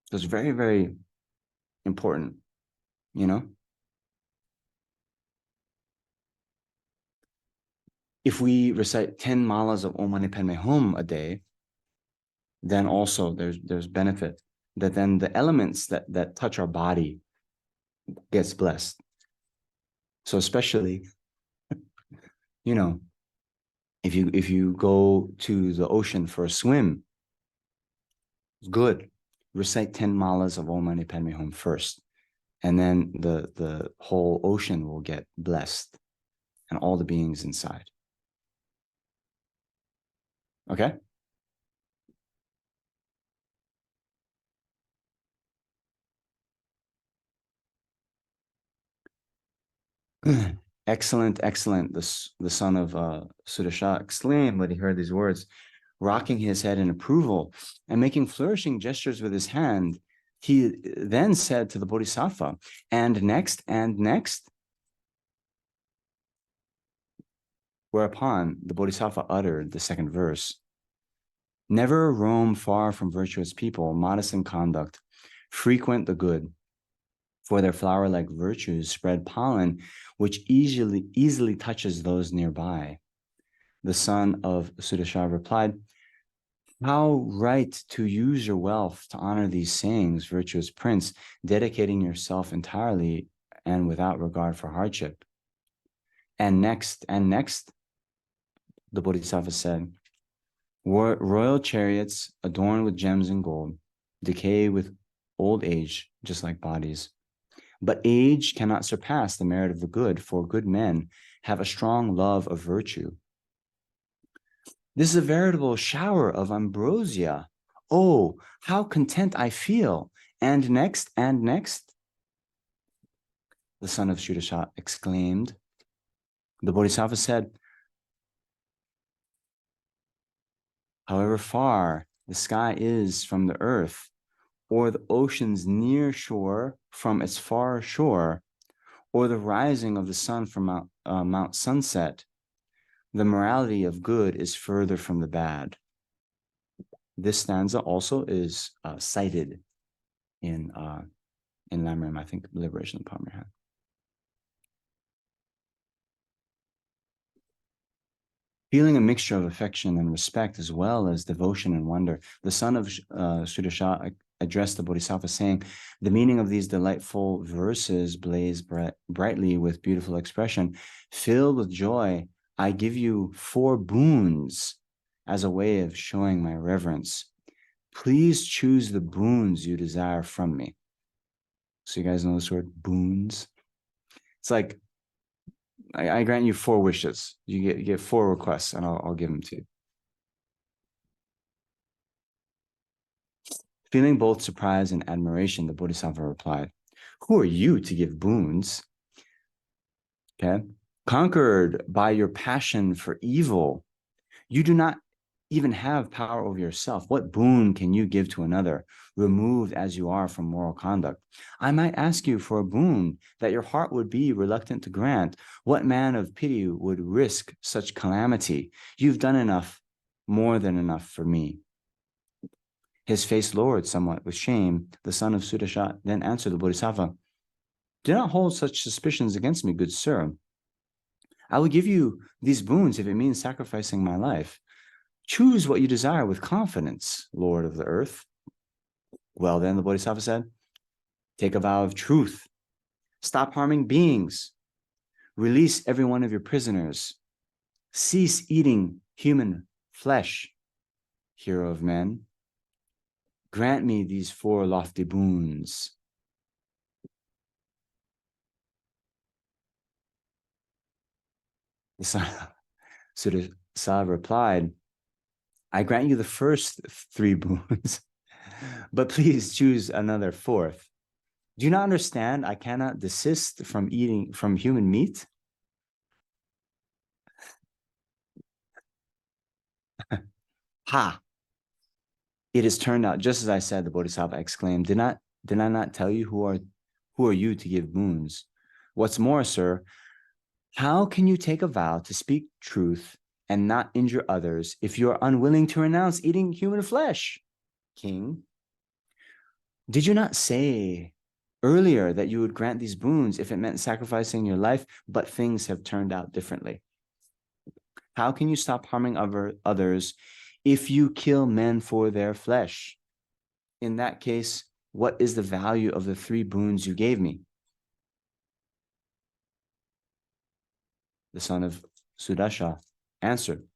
So it's very, very important, you know? If we recite 10 malas of Om Mani Padme Hum a day, then also there's benefit that then the elements that touch our body gets blessed. So especially, you know, if you go to the ocean for a swim, good. Recite 10 malas of Om Mani Padme Hum first, and then the whole ocean will get blessed and all the beings inside. Okay? Excellent, excellent. The son of Sudasha exclaimed when he heard these words, rocking his head in approval and making flourishing gestures with his hand. He then said to the Bodhisattva, and next, and next. Whereupon the Bodhisattva uttered the second verse, never roam far from virtuous people, modest in conduct, frequent the good, for their flower-like virtues spread pollen, which easily touches those nearby. The son of Sudasha replied, how right to use your wealth to honor these sayings, virtuous prince, dedicating yourself entirely and without regard for hardship. And next, the Bodhisattva said, royal chariots adorned with gems and gold decay with old age, just like bodies. But age cannot surpass the merit of the good, for good men have a strong love of virtue. This is a veritable shower of ambrosia. Oh, how content I feel. And next, the son of Sudasha exclaimed. The Bodhisattva said, however far the sky is from the earth, or the ocean's near shore from its far shore, or the rising of the sun from Mount Sunset, the morality of good is further from the bad. This stanza also is cited in Lamrim, I think, Liberation of Pomeranian. Feeling a mixture of affection and respect, as well as devotion and wonder, the son of Sudasha addressed the Bodhisattva, saying, "The meaning of these delightful verses blaze brightly with beautiful expression. Filled with joy, I give you 4 boons as a way of showing my reverence. Please choose the boons you desire from me." So you guys know this word, boons? It's like, I grant you 4 wishes. You get 4 requests, and I'll give them to you. Feeling both surprise and admiration, the Bodhisattva replied, "Who are you to give boons?" Okay. "Conquered by your passion for evil, you do not even have power over yourself. What boon can you give to another, removed as you are from moral conduct? I might ask you for a boon that your heart would be reluctant to grant. What man of pity would risk such calamity? You've done enough, more than enough for me." His face lowered somewhat with shame. The son of Sudasha then answered the Bodhisattva, "Do not hold such suspicions against me, good sir. I will give you these boons if it means sacrificing my life. Choose what you desire with confidence, Lord of the earth." "Well, then," the Bodhisattva said, "take a vow of truth. Stop harming beings. Release every one of your prisoners. Cease eating human flesh, hero of men. Grant me these 4 lofty boons." The son of Sudasha replied, "I grant you the first 3 boons, but please choose another 4th. Do you not understand? I cannot desist from eating from human meat." "Ha! It has turned out just as I said," the Bodhisattva exclaimed. Did I not tell you who are you to give boons? What's more, sir, how can you take a vow to speak truth and not injure others if you are unwilling to renounce eating human flesh? King, did you not say earlier that you would grant these boons if it meant sacrificing your life, but things have turned out differently? How can you stop harming others if you kill men for their flesh? In that case, what is the value of the 3 boons you gave me? The son of Sudasha answered,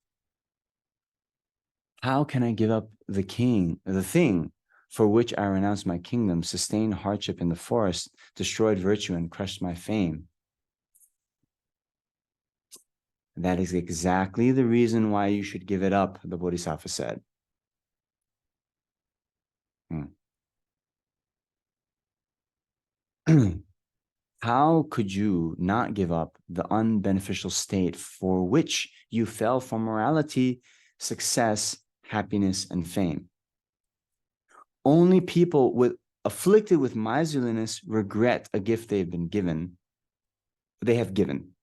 "How can I give up the thing for which I renounced my kingdom, sustained hardship in the forest, destroyed virtue, and crushed my fame?" "That is exactly the reason why you should give it up," the Bodhisattva said. How could you not give up the unbeneficial state for which you fell for morality, success, happiness, and fame? Only people afflicted with miserliness regret a gift they have given.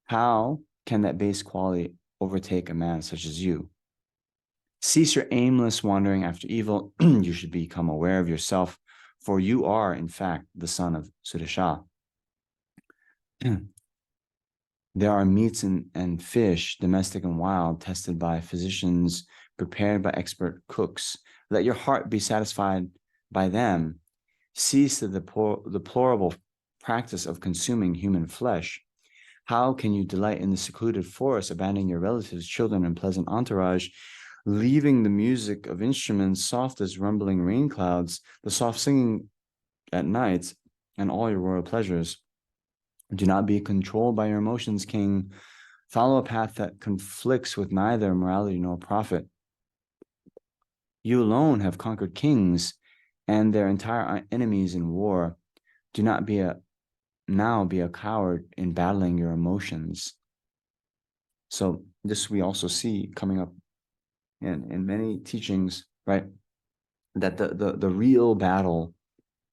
How can that base quality overtake a man such as you? Cease your aimless wandering after evil. You should become aware of yourself, for you are, in fact, the son of Sudasha. There are meats and fish, domestic and wild, tested by physicians, prepared by expert cooks. Let your heart be satisfied by them. Cease the deplorable practice of consuming human flesh. How can you delight in the secluded forest, abandoning your relatives, children, and pleasant entourage, leaving the music of instruments soft as rumbling rain clouds, the soft singing at night, and all your royal pleasures? Do not be controlled by your emotions, king. Follow a path that conflicts with neither morality nor profit. You alone have conquered kings and their entire enemies in war. Do not now be a coward in battling your emotions. So this we also see coming up in many teachings, right, that the real battle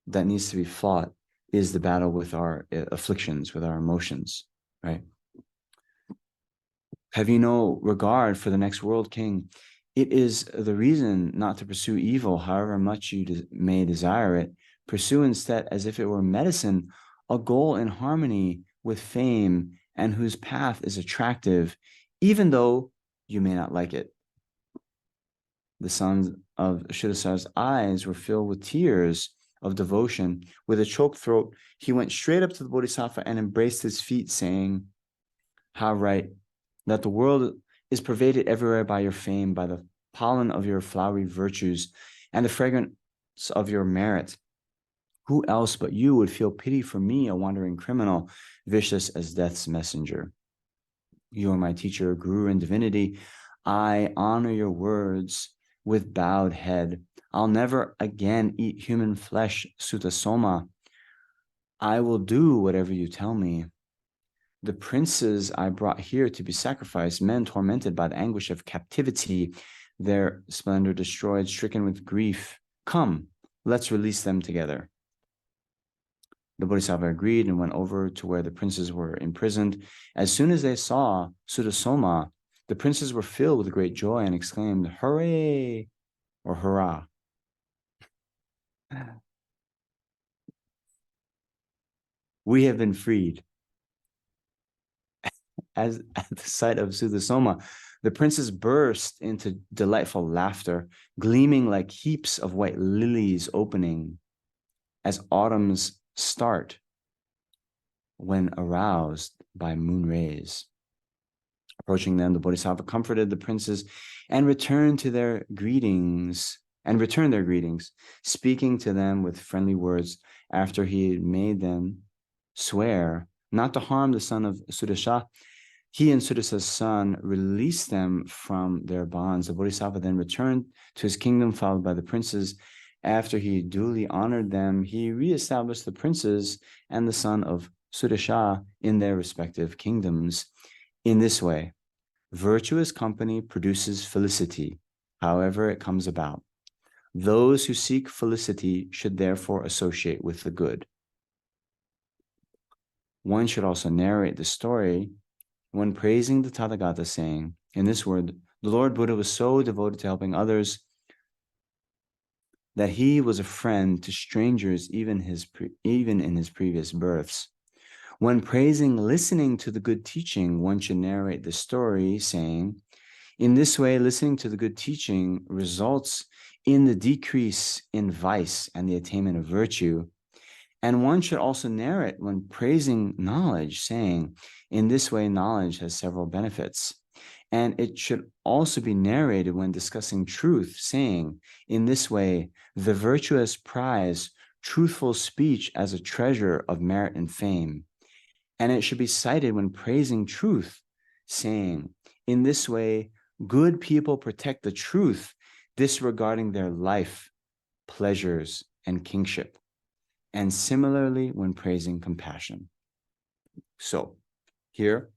that needs to be fought is the battle with our afflictions, with our emotions, right? Have you no regard for the next world king? It is the reason not to pursue evil, however much you may desire it. Pursue instead, as if it were medicine, a goal in harmony with fame and whose path is attractive, even though you may not like it. The sons of Shuddhasa's eyes were filled with tears of devotion. With a choked throat, he went straight up to the Bodhisattva and embraced his feet, saying, how right, that the world is pervaded everywhere by your fame, by the pollen of your flowery virtues, and the fragrance of your merit. Who else but you would feel pity for me, a wandering criminal, vicious as death's messenger? You are my teacher, guru in divinity. I honor your words with bowed head. I'll never again eat human flesh, Sutta Soma. I will do whatever you tell me. The princes I brought here to be sacrificed, men tormented by the anguish of captivity, their splendor destroyed, stricken with grief. Come, let's release them together. The Bodhisattva agreed and went over to where the princes were imprisoned. As soon as they saw Sutta, the princes were filled with great joy and exclaimed, hooray, or hurrah. We have been freed. As at the sight of Sutta, the princes burst into delightful laughter, gleaming like heaps of white lilies opening as autumns start when aroused by moon rays. Approaching them, the Bodhisattva comforted the princes and returned their greetings, speaking to them with friendly words after he had made them swear not to harm the son of Sudasha. He and Sudasa's son released them from their bonds. The Bodhisattva then returned to his kingdom, followed by the princes. After he duly honored them, he reestablished the princes and the son of Sudasha in their respective kingdoms. In this way, virtuous company produces felicity, however it comes about. Those who seek felicity should therefore associate with the good. One should also narrate the story when praising the Tathagata, saying, in this word, the Lord Buddha was so devoted to helping others that he was a friend to strangers even in his previous births. When praising listening to the good teaching, one should narrate the story, saying, in this way, listening to the good teaching results in the decrease in vice and the attainment of virtue. And one should also narrate when praising knowledge, saying, in this way, knowledge has several benefits. And it should also be narrated when discussing truth, saying, in this way, the virtuous prize truthful speech as a treasure of merit and fame. And it should be cited when praising truth, saying, in this way, good people protect the truth, disregarding their life, pleasures, and kingship. And similarly, when praising compassion. So here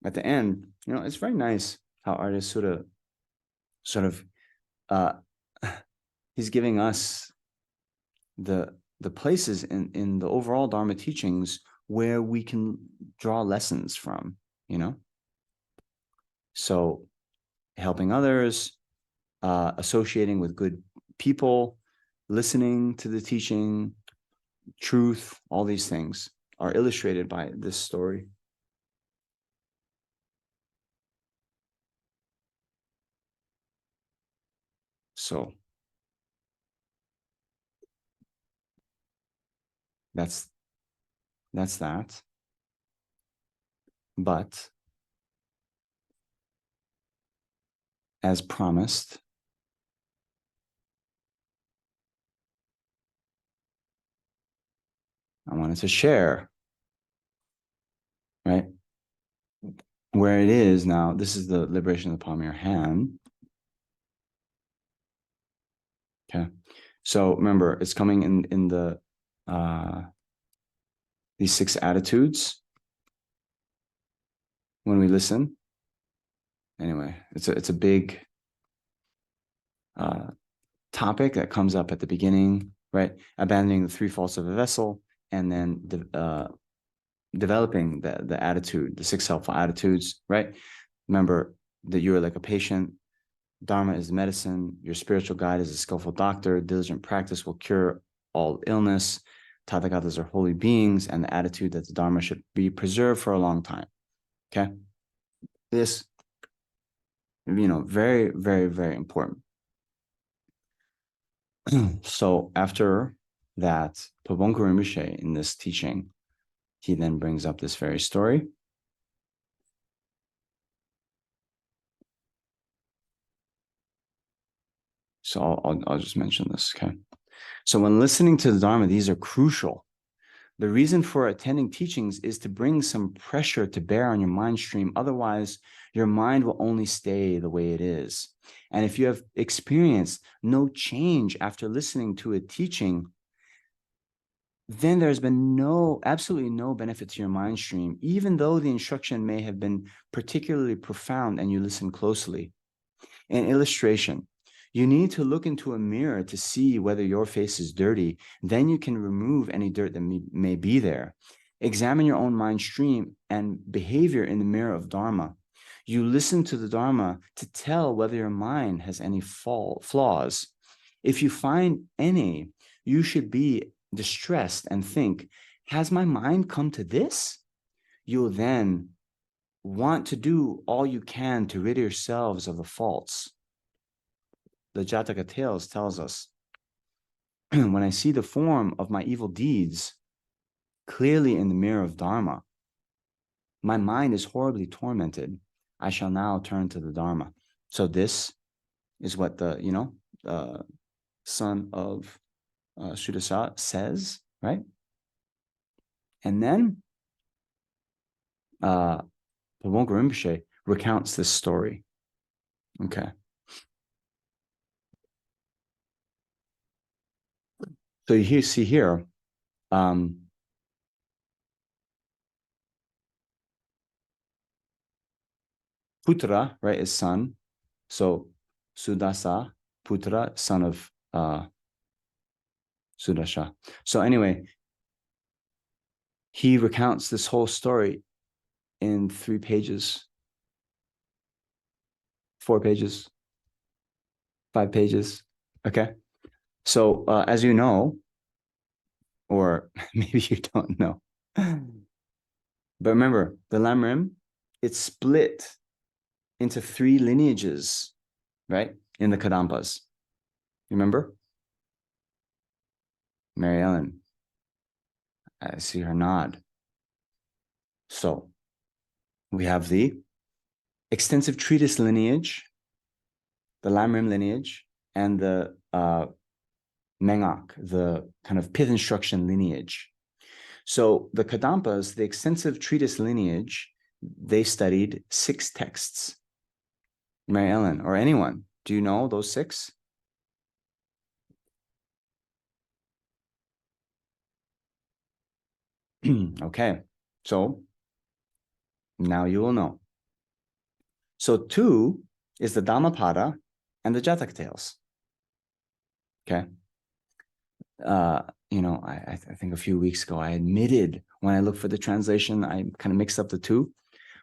at the end, it's very nice how artist sort of he's giving us the places in the overall Dharma teachings where we can draw lessons from, So helping others, associating with good people, listening to the teaching, truth, all these things are illustrated by this story. So that's that. But as promised, I wanted to share, right? Where it is now, this is the liberation of the palm of your hand. Okay. So remember, it's coming in the these 6 attitudes when we listen. Anyway, it's a big topic that comes up at the beginning, right? Abandoning the three faults of a vessel, and then developing the attitude, the six helpful attitudes, right? Remember that you're like a patient. Dharma is the medicine. Your spiritual guide is a skillful doctor. Diligent practice will cure all illness. Tathagatas are holy beings, and the attitude that the Dharma should be preserved for a long time. Okay? This, very, very, very important. So after that, Pabonka Rinpoche in this teaching, he then brings up this very story. So I'll just mention this, okay? So when listening to the Dharma, these are crucial. The reason for attending teachings is to bring some pressure to bear on your mind stream. Otherwise, your mind will only stay the way it is. And if you have experienced no change after listening to a teaching, then there's been absolutely no benefit to your mind stream, even though the instruction may have been particularly profound and you listen closely. An illustration: you need to look into a mirror to see whether your face is dirty. Then you can remove any dirt that may be there. Examine your own mind stream and behavior in the mirror of Dharma. You listen to the Dharma to tell whether your mind has any flaws. If you find any, you should be distressed and think, has my mind come to this? You'll then want to do all you can to rid yourselves of the faults. The Jataka Tales tells us, when I see the form of my evil deeds clearly in the mirror of Dharma, my mind is horribly tormented. I shall now turn to the Dharma. So this is what the, son of Sudasa says, right? And then Pabonka Rinpoche recounts this story. Okay. So you see here, Putra, right, is son. So Sudasa, Putra, son of Sudasha. So anyway, he recounts this whole story in 3 pages, 4 pages, 5 pages. Okay. So as you know, or maybe you don't know, but remember, the Lamrim, it's split into 3 lineages, right? In the Kadampas. Remember? Mary Ellen. I see her nod. So we have the extensive treatise lineage, the Lamrim lineage, and the Mengak, the kind of pith instruction lineage. So the Kadampas, the extensive treatise lineage, they studied 6 texts. Mary Ellen, or anyone, do you know those 6? Okay, so now you will know. So 2 is the Dhammapada and the Jataka Tales. Okay. I think a few weeks ago, I admitted when I looked for the translation, I kind of mixed up the 2.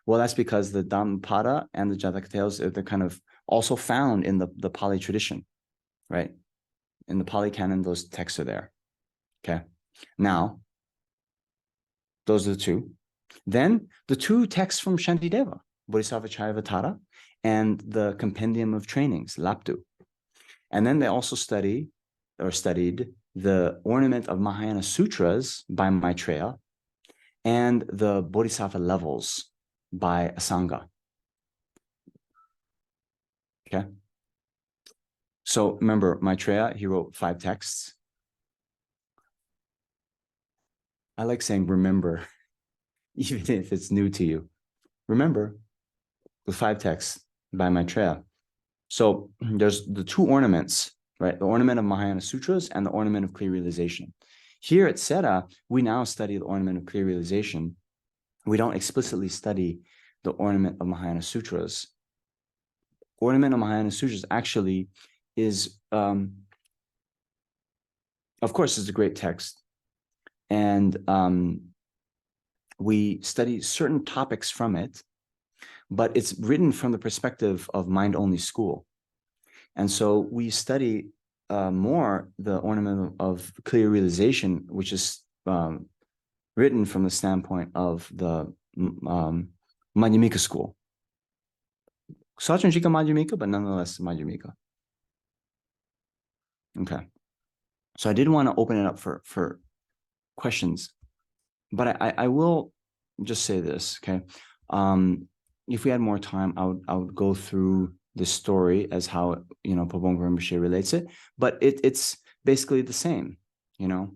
Well, that's because the Dhammapada and the Jataka Tales, they're kind of also found in the Pali tradition, right? In the Pali canon, those texts are there. Okay. Now, those are the 2. Then the 2 texts from Shantideva, Bodhisattva Charyavatara, and the Compendium of Trainings, Laptu. And then they also studied the Ornament of Mahayana Sutras by Maitreya and the Bodhisattva Levels by Asanga. Okay. So remember, Maitreya, he wrote 5 texts. I like saying remember, even if it's new to you. Remember the 5 texts by Maitreya. So there's the 2 ornaments, right? The Ornament of Mahayana Sutras and the Ornament of Clear Realization. Here at Sera, we now study the Ornament of Clear Realization. We don't explicitly study the Ornament of Mahayana Sutras. Ornament of Mahayana Sutras actually is, of course, it's a great text. And we study certain topics from it, but it's written from the perspective of mind-only school. And so we study more the ornament of clear realization, which is written from the standpoint of the Madhyamika school. Sautrantika Madhyamika, but nonetheless Madhyamika. Okay. So I did want to open it up for questions, but I will just say this, okay? If we had more time, I would go through the story as how, you know, Pabong Rinpoche relates it, but it's basically the same, you know.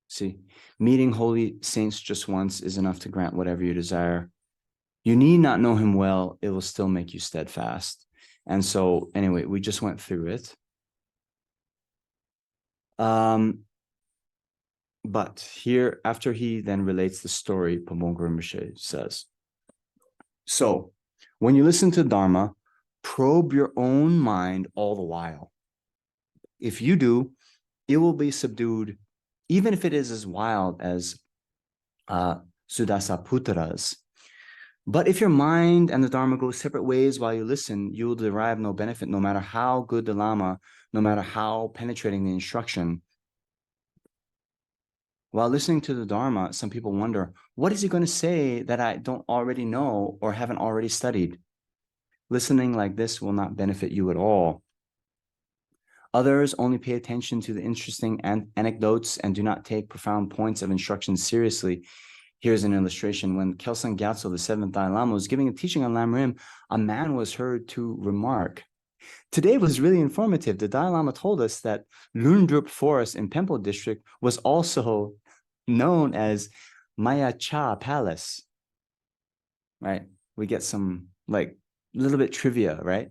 See, meeting holy saints just once is enough to grant whatever you desire. You need not know him well, it will still make you steadfast. And so anyway, we just went through it. But here, after he then relates the story, Pabong Rinpoche says, so when you listen to Dharma, probe your own mind all the while. If you do, it will be subdued, even if it is as wild as Sudasaputra's. But if your mind and the Dharma go separate ways while you listen, you will derive no benefit, no matter how good the Lama, no matter how penetrating the instruction. While listening to the Dharma, some people wonder, what is he going to say that I don't already know or haven't already studied? Listening like this will not benefit you at all. Others only pay attention to the interesting anecdotes and do not take profound points of instruction seriously. Here's an illustration. When Kelsang Gyatso, the seventh Dalai Lama, was giving a teaching on Lam Rim, a man was heard to remark, today was really informative. The Dalai Lama told us that Lundrup Forest in Pempo district was also known as Maya Cha Palace, right? We get some like a little bit trivia, right?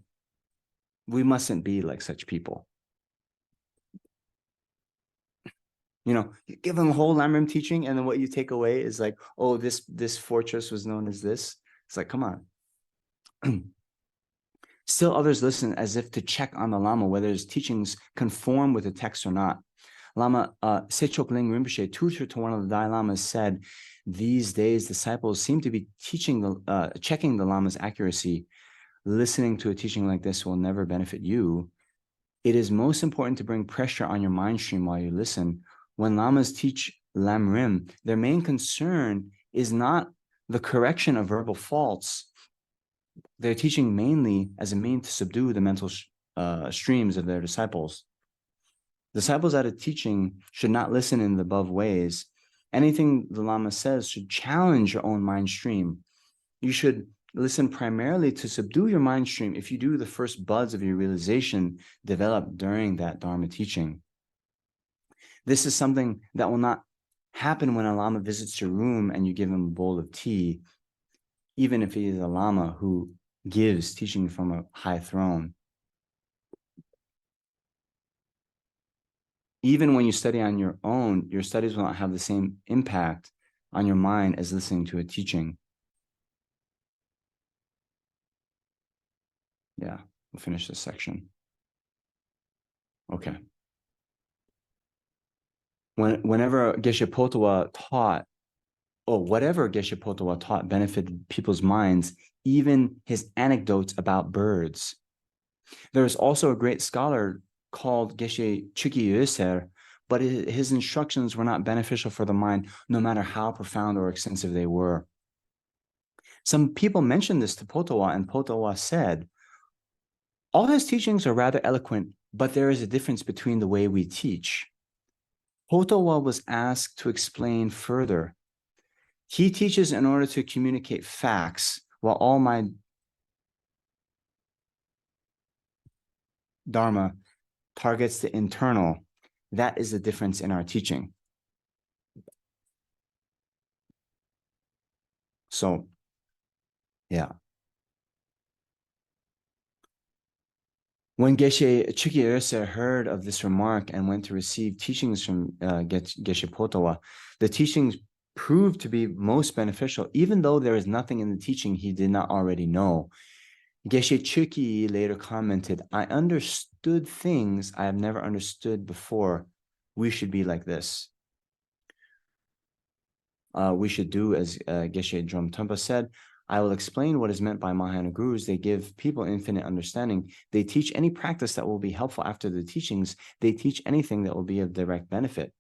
We mustn't be like such people. You know, you give them a whole Lamrim teaching, and then what you take away is like, oh, this fortress was known as this. It's like, come on. Still others listen as if to check on the Lama whether his teachings conform with the text or not. Lama Sechok Ling Rinpoche, tutor to one of the Dalai Lamas, said, these days disciples seem to be checking the Lama's accuracy. Listening to a teaching like this will never benefit you. It is most important to bring pressure on your mind stream while you listen. When Lamas teach Lam Rim, their main concern is not the correction of verbal faults. They're teaching mainly as a means to subdue the mental streams of their disciples. Disciples at a teaching should not listen in the above ways. Anything the Lama says should challenge your own mind stream. You should listen primarily to subdue your mind stream if you do the first buds of your realization develop during that Dharma teaching. This is something that will not happen when a Lama visits your room and you give him a bowl of tea, even if he is a Lama who gives teaching from a high throne. Even when you study on your own, your studies will not have the same impact on your mind as listening to a teaching. Yeah, we'll finish this section. Okay. Whenever Geshe Potwa taught, or whatever Geshe Potwa taught benefited people's minds, even his anecdotes about birds. There is also a great scholar called Geshe Chiki Yoser, but his instructions were not beneficial for the mind, no matter how profound or extensive they were. Some people mentioned this to Potwa, and Potwa said, all his teachings are rather eloquent, but there is a difference between the way we teach. Potwa was asked to explain further. He teaches in order to communicate facts, while all my Dharma targets the internal. That is the difference in our teaching. So, yeah. When Geshe Chikirse heard of this remark and went to receive teachings from Geshe Potwa, the teachings proved to be most beneficial, even though there is nothing in the teaching he did not already know. Geshe Chuki later commented, I understood things I have never understood before. We should be like this. We should do as Geshe Dromtumpa said, I will explain what is meant by Mahayana gurus. They give people infinite understanding. They teach any practice that will be helpful after the teachings. They teach anything that will be of direct benefit.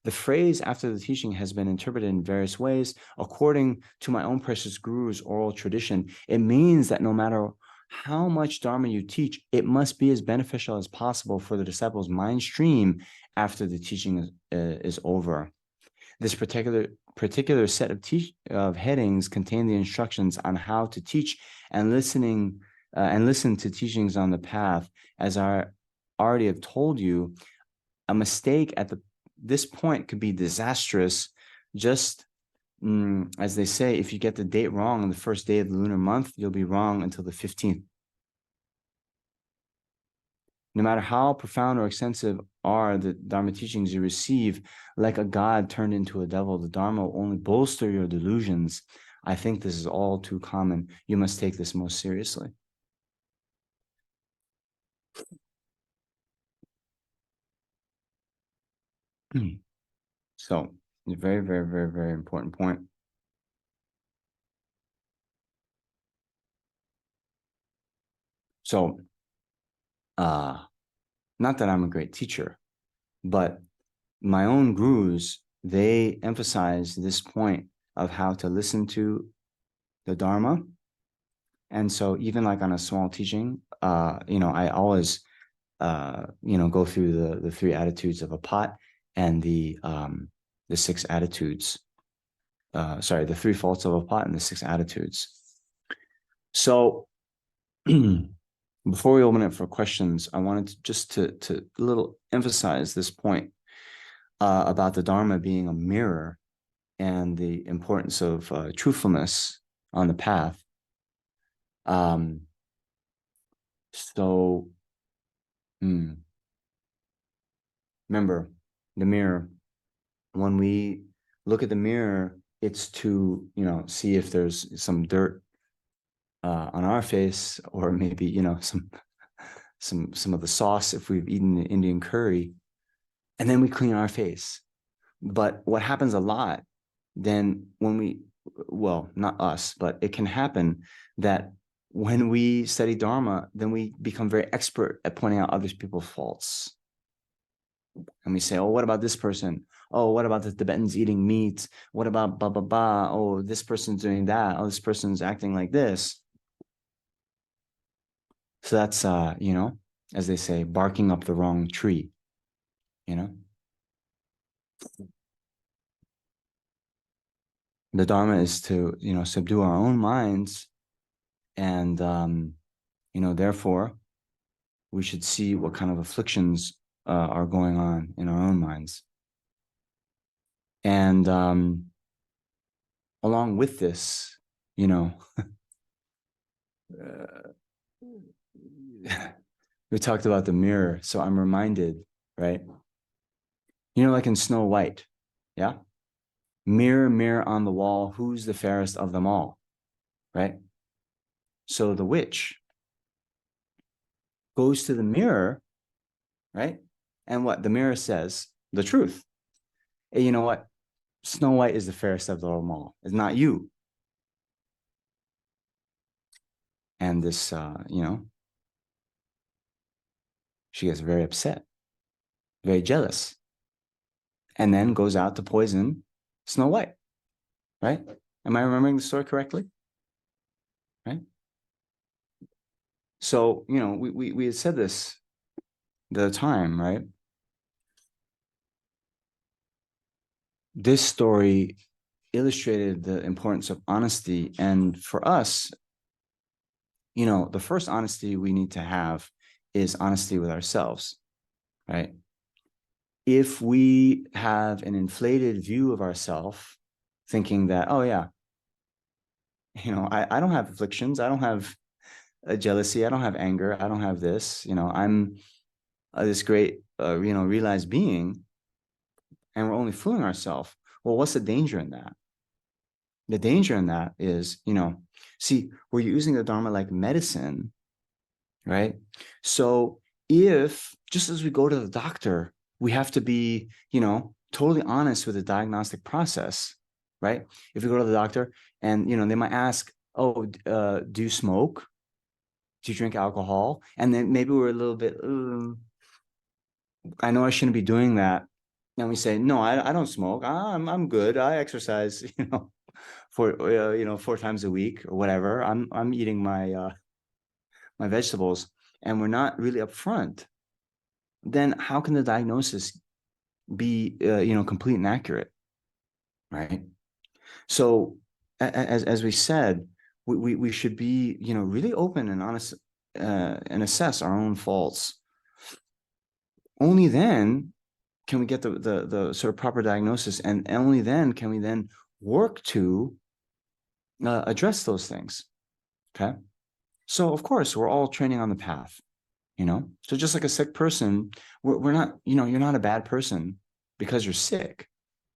The phrase after the teaching has been interpreted in various ways. According to my own precious guru's oral tradition, it means that no matter how much Dharma you teach, it must be as beneficial as possible for the disciple's mind stream after the teaching is over. This particular set of headings contain the instructions on how to teach and listen to teachings on the path. As I already have told you, a mistake at this point could be disastrous. Just as they say, if you get the date wrong on the first day of the lunar month, you'll be wrong until the 15th. No matter how profound or extensive are the Dharma teachings you receive, like a god turned into a devil, the Dharma will only bolster your delusions. I think this is all too common. You must take this most seriously. So, a very, very, very, very important point. So, not that I'm a great teacher, but my own gurus, they emphasize this point of how to listen to the Dharma. And so even like on a small teaching, I always, go through the three attitudes of a pot and the six attitudes. The three faults of a pot and the six attitudes. So before we open it for questions, I wanted to just to a little emphasize this point about the Dharma being a mirror and the importance of truthfulness on the path. So remember the mirror. When we look at the mirror, it's to, see if there's some dirt on our face, or maybe, some of the sauce if we've eaten the Indian curry, and then we clean our face. But what happens a lot then well, not us, but it can happen that when we study Dharma, then we become very expert at pointing out other people's faults. And we say, oh, what about this person? Oh, what about the Tibetans eating meat? What about blah, blah, blah? Oh, this person's doing that. Oh, this person's acting like this. So that's, as they say, barking up the wrong tree, The Dharma is to, subdue our own minds. And, therefore, we should see what kind of afflictions are going on in our own minds. And along with this, we talked about the mirror. So I'm reminded, right? Like in Snow White, yeah? Mirror, mirror on the wall, who's the fairest of them all, right? So the witch goes to the mirror, right? And what the mirror says, the truth. Hey, you know what? Snow White is the fairest of them all. It's not you. And this, she gets very upset, very jealous, and then goes out to poison Snow White, right? Am I remembering the story correctly? Right? So, we had said this the time, right? This story illustrated the importance of honesty. And for us, the first honesty we need to have is honesty with ourselves, right? If we have an inflated view of ourselves, thinking that, oh yeah, I don't have afflictions, I don't have a jealousy, I don't have anger, I don't have this, I'm this great, realized being, and we're only fooling ourselves. Well, what's the danger in that? The danger in that is, see, we're using the Dharma like medicine, right? So if just as we go to the doctor, we have to be, totally honest with the diagnostic process, right? If we go to the doctor and, they might ask, oh, do you smoke? Do you drink alcohol? And then maybe we're a little bit, I know I shouldn't be doing that. And we say, no, I don't smoke. I'm good. I exercise, for 4 times a week or whatever. I'm eating my vegetables, and we're not really upfront. Then how can the diagnosis be complete and accurate, right? So as we said, we should be really open and honest, and assess our own faults. Only then can we get the sort of proper diagnosis, and only then can we then work to address those things. Okay. So of course we're all training on the path, So just like a sick person, we're not, you're not a bad person because you're sick,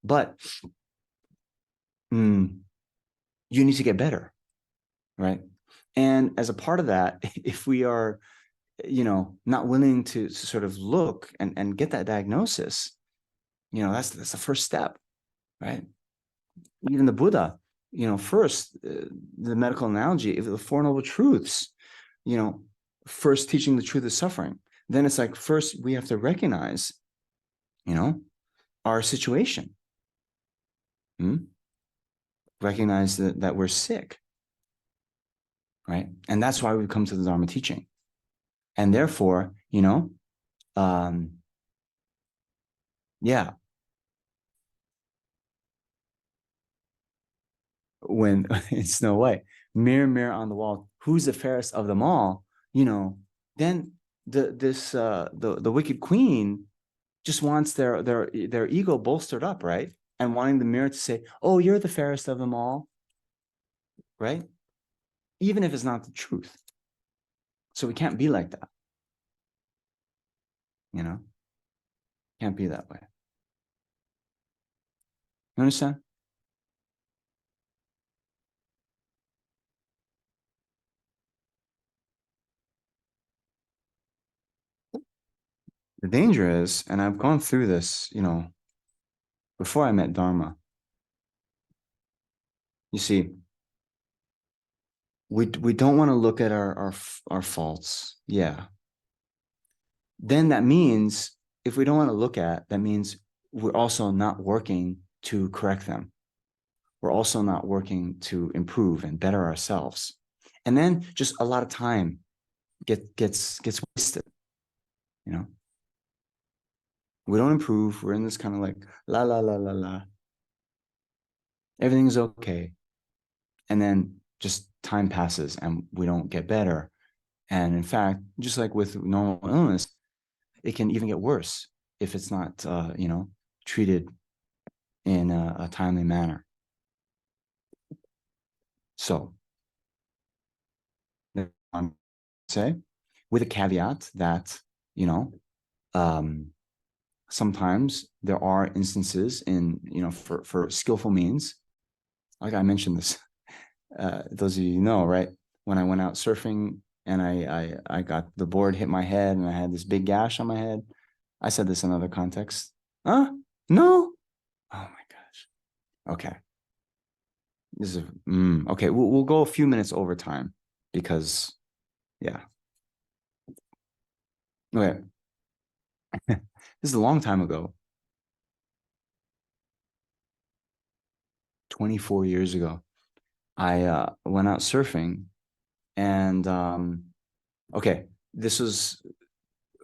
but you need to get better, right? And as a part of that, if we are, not willing to sort of look and get that diagnosis, that's the first step, right? Even the Buddha, first, the medical analogy, the Four Noble Truths, first teaching the truth of suffering. Then it's like, first we have to recognize, our situation. Recognize that we're sick, right? And that's why we come to the Dharma teaching. And therefore, yeah, when in Snow White, mirror, mirror on the wall, who's the fairest of them all? Then the wicked queen just wants their ego bolstered up, right? And wanting the mirror to say, "Oh, you're the fairest of them all," right? Even if it's not the truth. So we can't be like that, Can't be that way. You understand? The danger is, and I've gone through this, before I met Dharma. You see, we don't want to look at our faults. Yeah. Then that means if we don't want to look at, that means we're also not working to correct them. We're also not working to improve and better ourselves. And then just a lot of time gets wasted. We don't improve. We're in this kind of like la la la la la. Everything's okay. And then just time passes and we don't get better. And in fact, just like with normal illness, it can even get worse if it's not, treated in a timely manner. So, I'm say, with a caveat that, sometimes there are instances in, for skillful means, like I mentioned this, those of you know, right? When I went out surfing and I got the board hit my head and I had this big gash on my head. I said this in other contexts. Huh? No? Oh my gosh. Okay. This is okay. We'll go a few minutes over time because yeah. Okay. This is a long time ago. 24 years ago. I went out surfing and okay, this was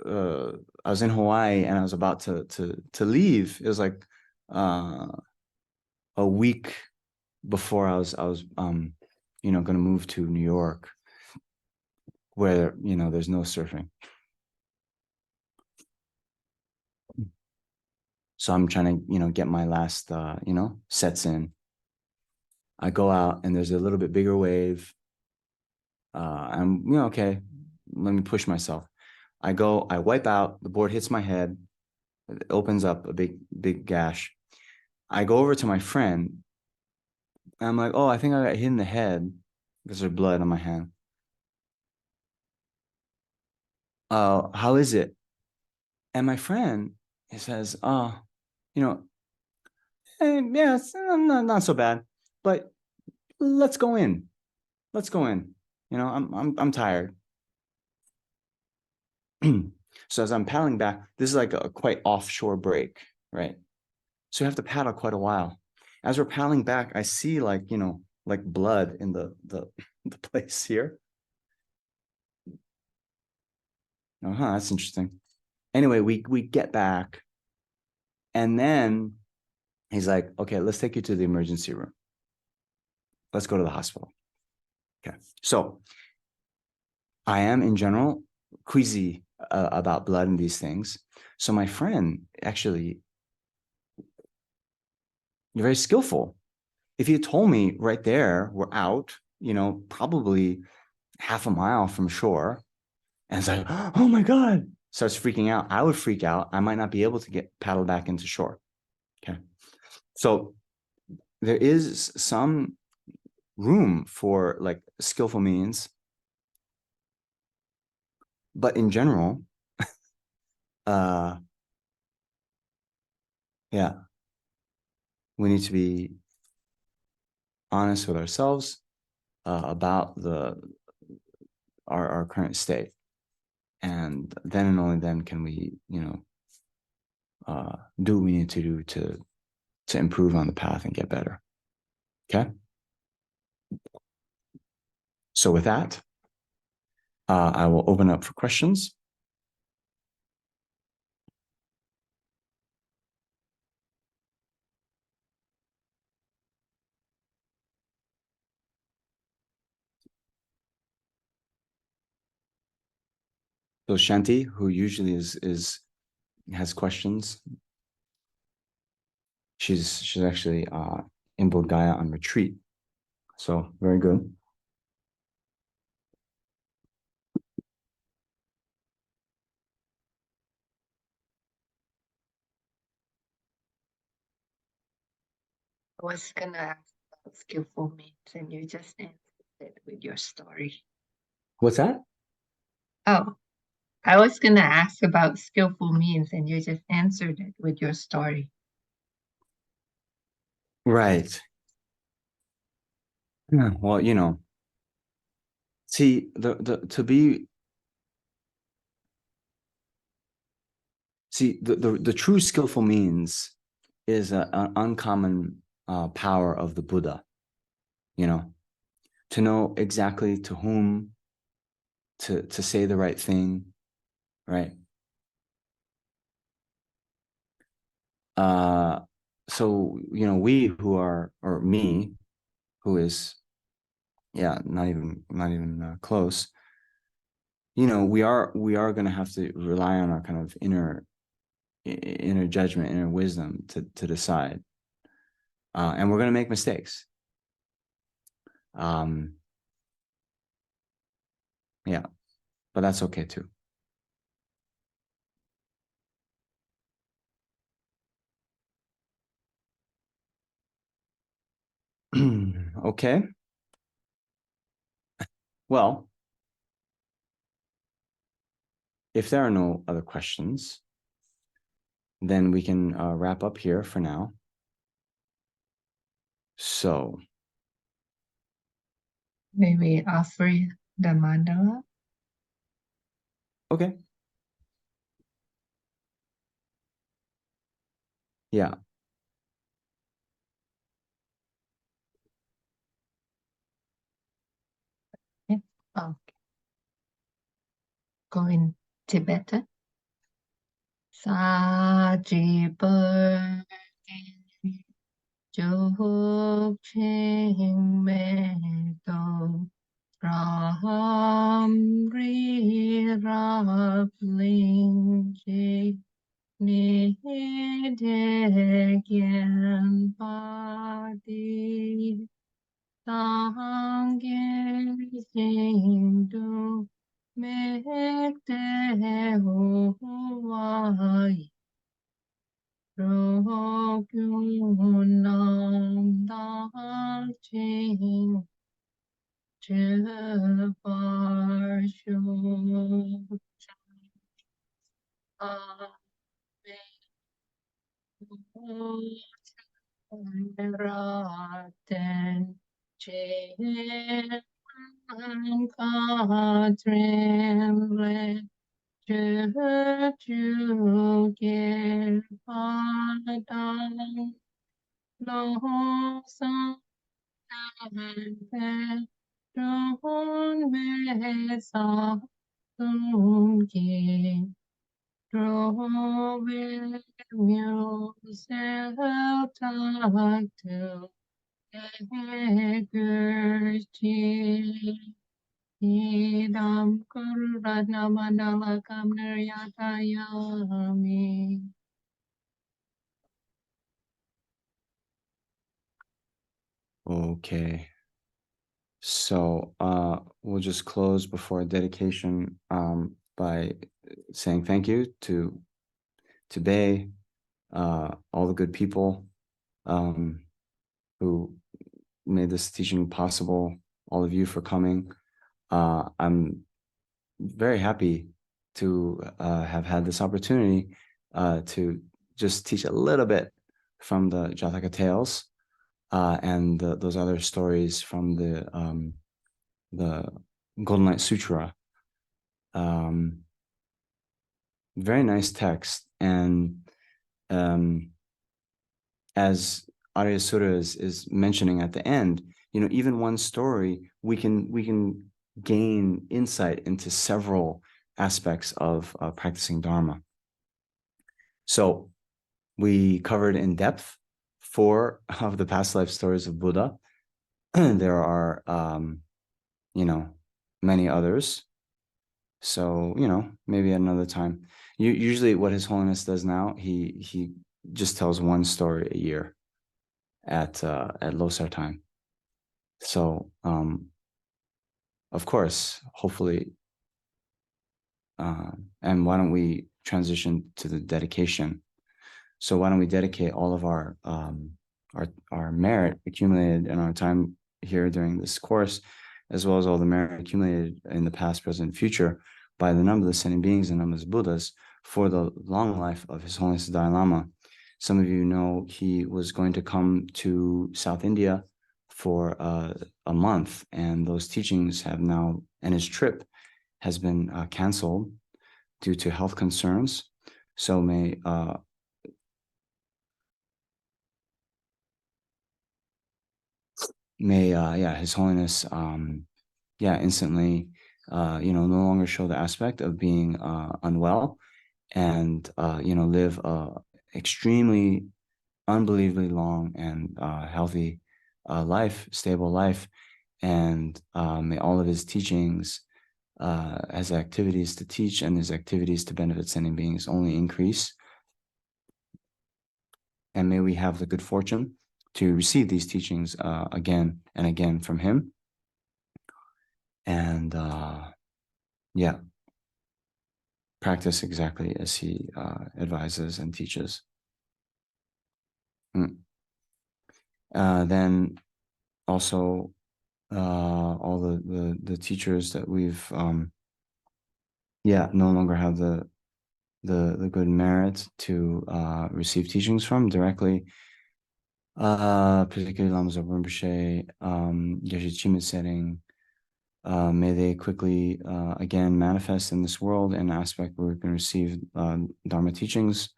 I was in Hawaii and I was about to leave. It was like a week before I was going to move to New York, where there's no surfing. So I'm trying to get my last sets in. I go out and there's a little bit bigger wave. I'm okay. Let me push myself. I wipe out. The board hits my head. It opens up a big gash. I go over to my friend And I'm like, oh, I think I got hit in the head because there's blood on my hand. How is it? And my friend, he says, oh, you know, yeah, it's not so bad, but let's go in. Let's go in. I'm tired. So as I'm paddling back, this is like a quite offshore break, right? So you have to paddle quite a while. As we're paddling back, I see like, like blood in the the place here. Uh-huh, that's interesting. Anyway, we get back and then he's like, okay, let's take you to the emergency room. Let's go to the hospital. Okay. So I am in general queasy about blood and these things. So my friend actually, you're very skillful. If you told me right there, we're out, probably half a mile from shore, and it's like, oh my God, starts freaking out. I would freak out. I might not be able to get paddled back into shore. Okay. So there is some room for like skillful means, but in general, uh, yeah, we need to be honest with ourselves about our current state, and then and only then can we, do what we need to do to improve on the path and get better. Okay. So with that, I will open up for questions. So Shanti, who usually is has questions, she's actually in Bodh Gaya on retreat. So very good. I was gonna ask about skillful means, and you just answered it with your story. What's that? Oh, I was gonna ask about skillful means, and you just answered it with your story. Right. Yeah, well, see the to be see the true skillful means is an uncommon power of the Buddha. You know, to know exactly to whom to say the right thing, right? Uh, so we who are, or me, who is, yeah, not even close. We are going to have to rely on our kind of inner judgment, inner wisdom to decide, and we're going to make mistakes. Um, yeah, but that's okay too. Okay. Well, if there are no other questions, then we can wrap up here for now. So, Maybe offer the mandala. okay. Yeah. Yeah. Oh, go in Tibetan. Saji Chúc trên mê tô Ram ri rap linh chi ni đề kiên ba đi tăng kiến sinh du mê tế hữu vai Nam Jing, Zhi Bar Shu, A Raten, Jin, Katrin, Ju Gil Padang, Lo Sang Pe, Dun Me Sa Tung Ki, Drove Music Tak Tu, Egerti, Idam Kurratna Mandala Kamnaryatayami. Okay. So we'll just close before dedication by saying thank you to Bay, all the good people who made this teaching possible, all of you for coming. I'm very happy to have had this opportunity to just teach a little bit from the Jataka Tales and those other stories from the Golden Light Sutra. Very nice text, and as Arya Sura is mentioning at the end, even one story we can gain insight into several aspects of practicing Dharma. So we covered in depth 4 of the past life stories of Buddha. There are many others. So, maybe at another time. Usually what His Holiness does now, he just tells one story a year at Losar time. So, of course, hopefully, and why don't we transition to the dedication? So why don't we dedicate all of our merit accumulated in our time here during this course, as well as all the merit accumulated in the past, present, future, by the number of ascending beings and numbers of Buddhas, for the long life of His Holiness the Dalai Lama. Some of you know he was going to come to South India for a month, and those teachings have now, and his trip has been canceled due to health concerns. So may His Holiness instantly no longer show the aspect of being unwell, and live a extremely unbelievably long and healthy life, stable life. And may all of his teachings, his activities to teach and his activities to benefit sending beings only increase. And may we have the good fortune to receive these teachings again and again from him. And practice exactly as he advises and teaches. Then also all the teachers that we've no longer have the good merit to receive teachings from directly, particularly Lamas of Rinpoche, Geshe Chimit setting. May they quickly again manifest in this world in an aspect where we can receive Dharma teachings,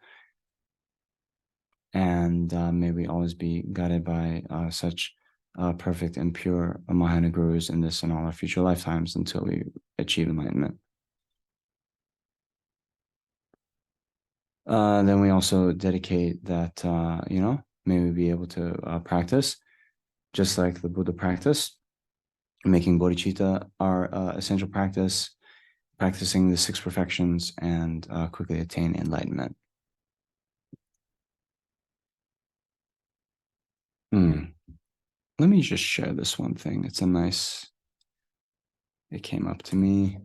and may we always be guided by such perfect and pure Mahayana Gurus in this and all our future lifetimes until we achieve enlightenment. Then we also dedicate that, may we be able to practice just like the Buddha practice, making bodhicitta our essential practice, practicing the 6 perfections, and quickly attain enlightenment. Let me just share this one thing. It came up to me.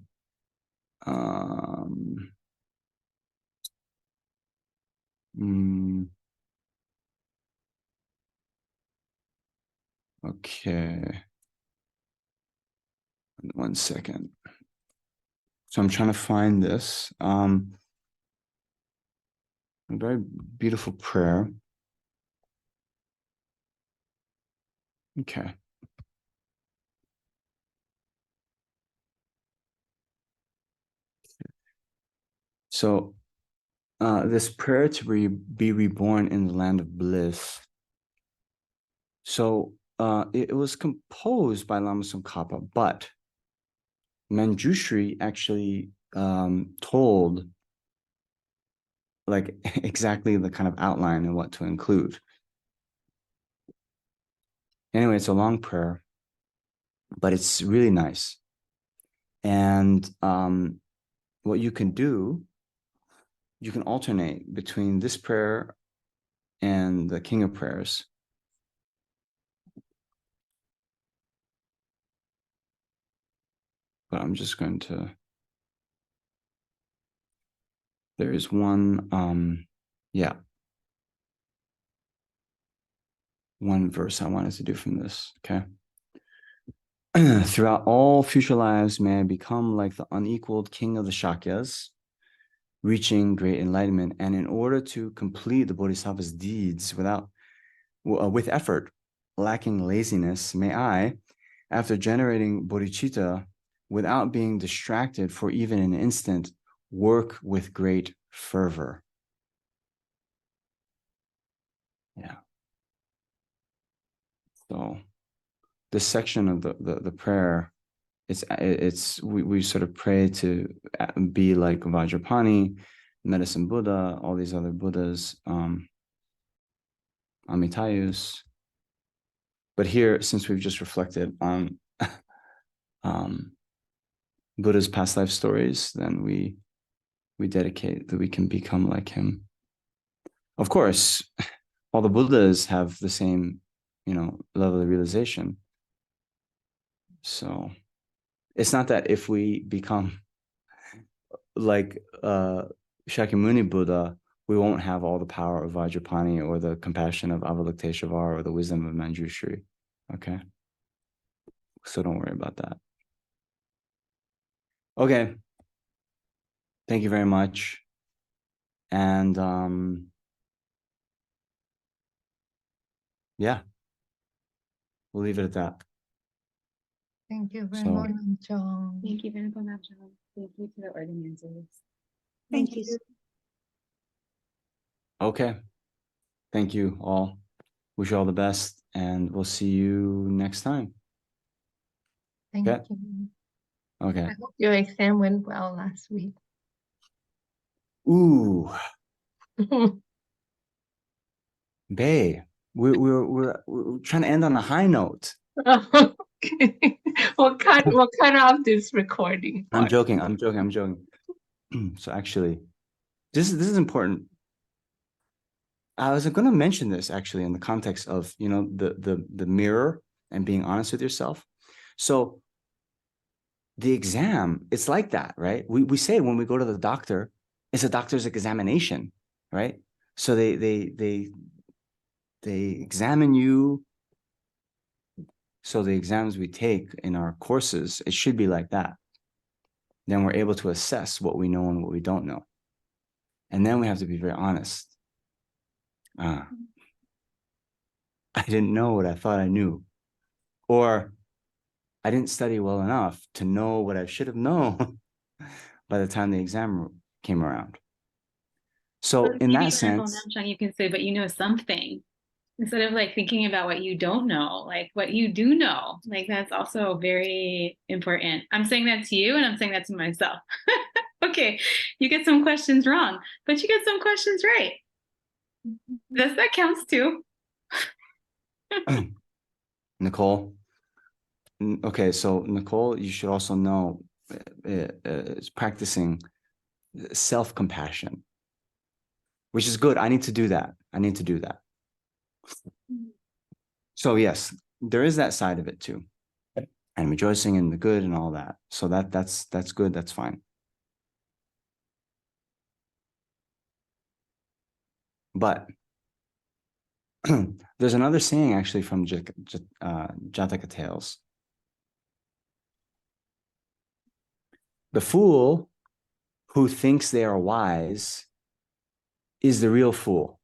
Okay. 1 second. So I'm trying to find this. A very beautiful prayer. Okay. So this prayer to be reborn in the land of bliss. So it was composed by Lama Tsongkhapa, but Manjushri actually told like exactly the kind of outline and what to include. Anyway, it's a long prayer, but it's really nice. And what you can do, you can alternate between this prayer and the King of Prayers. But I'm just going to, there is one, yeah, one verse I wanted to do from this, okay? Throughout all future lives, may I become like the unequaled king of the Shakyas, reaching great enlightenment. And in order to complete the Bodhisattva's deeds with effort, lacking laziness, may I, after generating bodhicitta, without being distracted for even an instant, work with great fervor. Yeah. So this section of the prayer, we sort of pray to be like Vajrapani, Medicine Buddha, all these other Buddhas, Amitayus. But here, since we've just reflected on Buddha's past life stories, then we dedicate that we can become like him. Of course, all the Buddhas have the same, level of realization. So it's not that if we become like Shakyamuni Buddha, we won't have all the power of Vajrapani or the compassion of Avalokiteshvara or the wisdom of Manjushri. Okay. So don't worry about that. Okay. Thank you very much. And yeah, we'll leave it at that. Thank you very So- much, John. Thank you very much. Thank you to the organizers. Thank you. Okay. Thank you all. Wish you all the best, and we'll see you next time. Thank Okay. you. Okay. I hope your exam went well last week. Ooh, bae, we're trying to end on a high note. Okay. What kind of this recording? I'm joking. So actually, this is important. I was going to mention this actually in the context of the mirror and being honest with yourself. So the exam, it's like that, right? We say when we go to the doctor, it's a doctor's examination, right? So they examine you. So the exams we take in our courses, it should be like that. Then we're able to assess what we know and what we don't know. And then we have to be very honest. I didn't know what I thought I knew. Or I didn't study well enough to know what I should have known by the time the exam came around. So in that sense, you can say, but you know something. Instead of like thinking about what you don't know, like what you do know, like that's also very important. I'm saying that to you and I'm saying that to myself. Okay, you get some questions wrong, but you get some questions right. That counts too. Nicole. Okay, so Nicole, you should also know is practicing self-compassion, which is good. I need to do that. So yes, there is that side of it too, and rejoicing in the good and all that. So that's good. That's fine. But There's another saying actually from Jataka Tales. The fool who thinks they are wise is the real fool.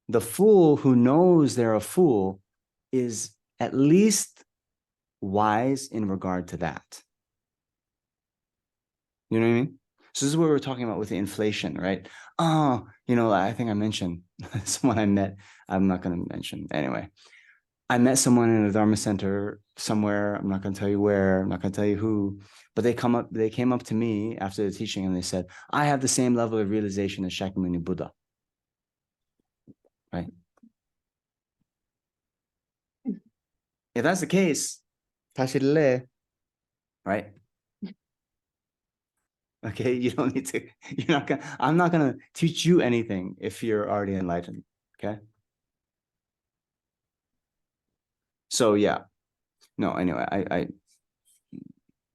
The fool who knows they're a fool is at least wise in regard to that. You know what I mean? So this is what we were talking about with the inflation, right? Oh, I think I mentioned someone I met. I'm not going to mention anyway. I met someone in a Dharma center somewhere. I'm not going to tell you where. I'm not going to tell you who. But they came up to me after the teaching and they said, I have the same level of realization as Shakyamuni Buddha. Right? If that's the case, Tashirle, right? Okay, you don't need to, I'm not gonna teach you anything if you're already enlightened. Okay. So yeah. No, anyway,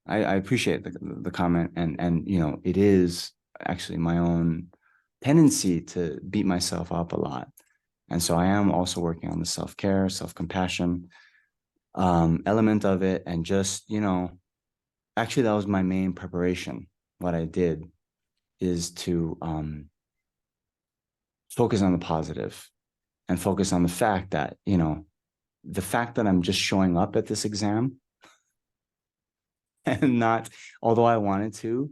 I appreciate the comment, and it is actually my own tendency to beat myself up a lot. And so I am also working on the self-care, self-compassion element of it. And just, actually that was my main preparation. What I did is to focus on the positive and focus on the fact that, the fact that I'm just showing up at this exam and not, although I wanted to,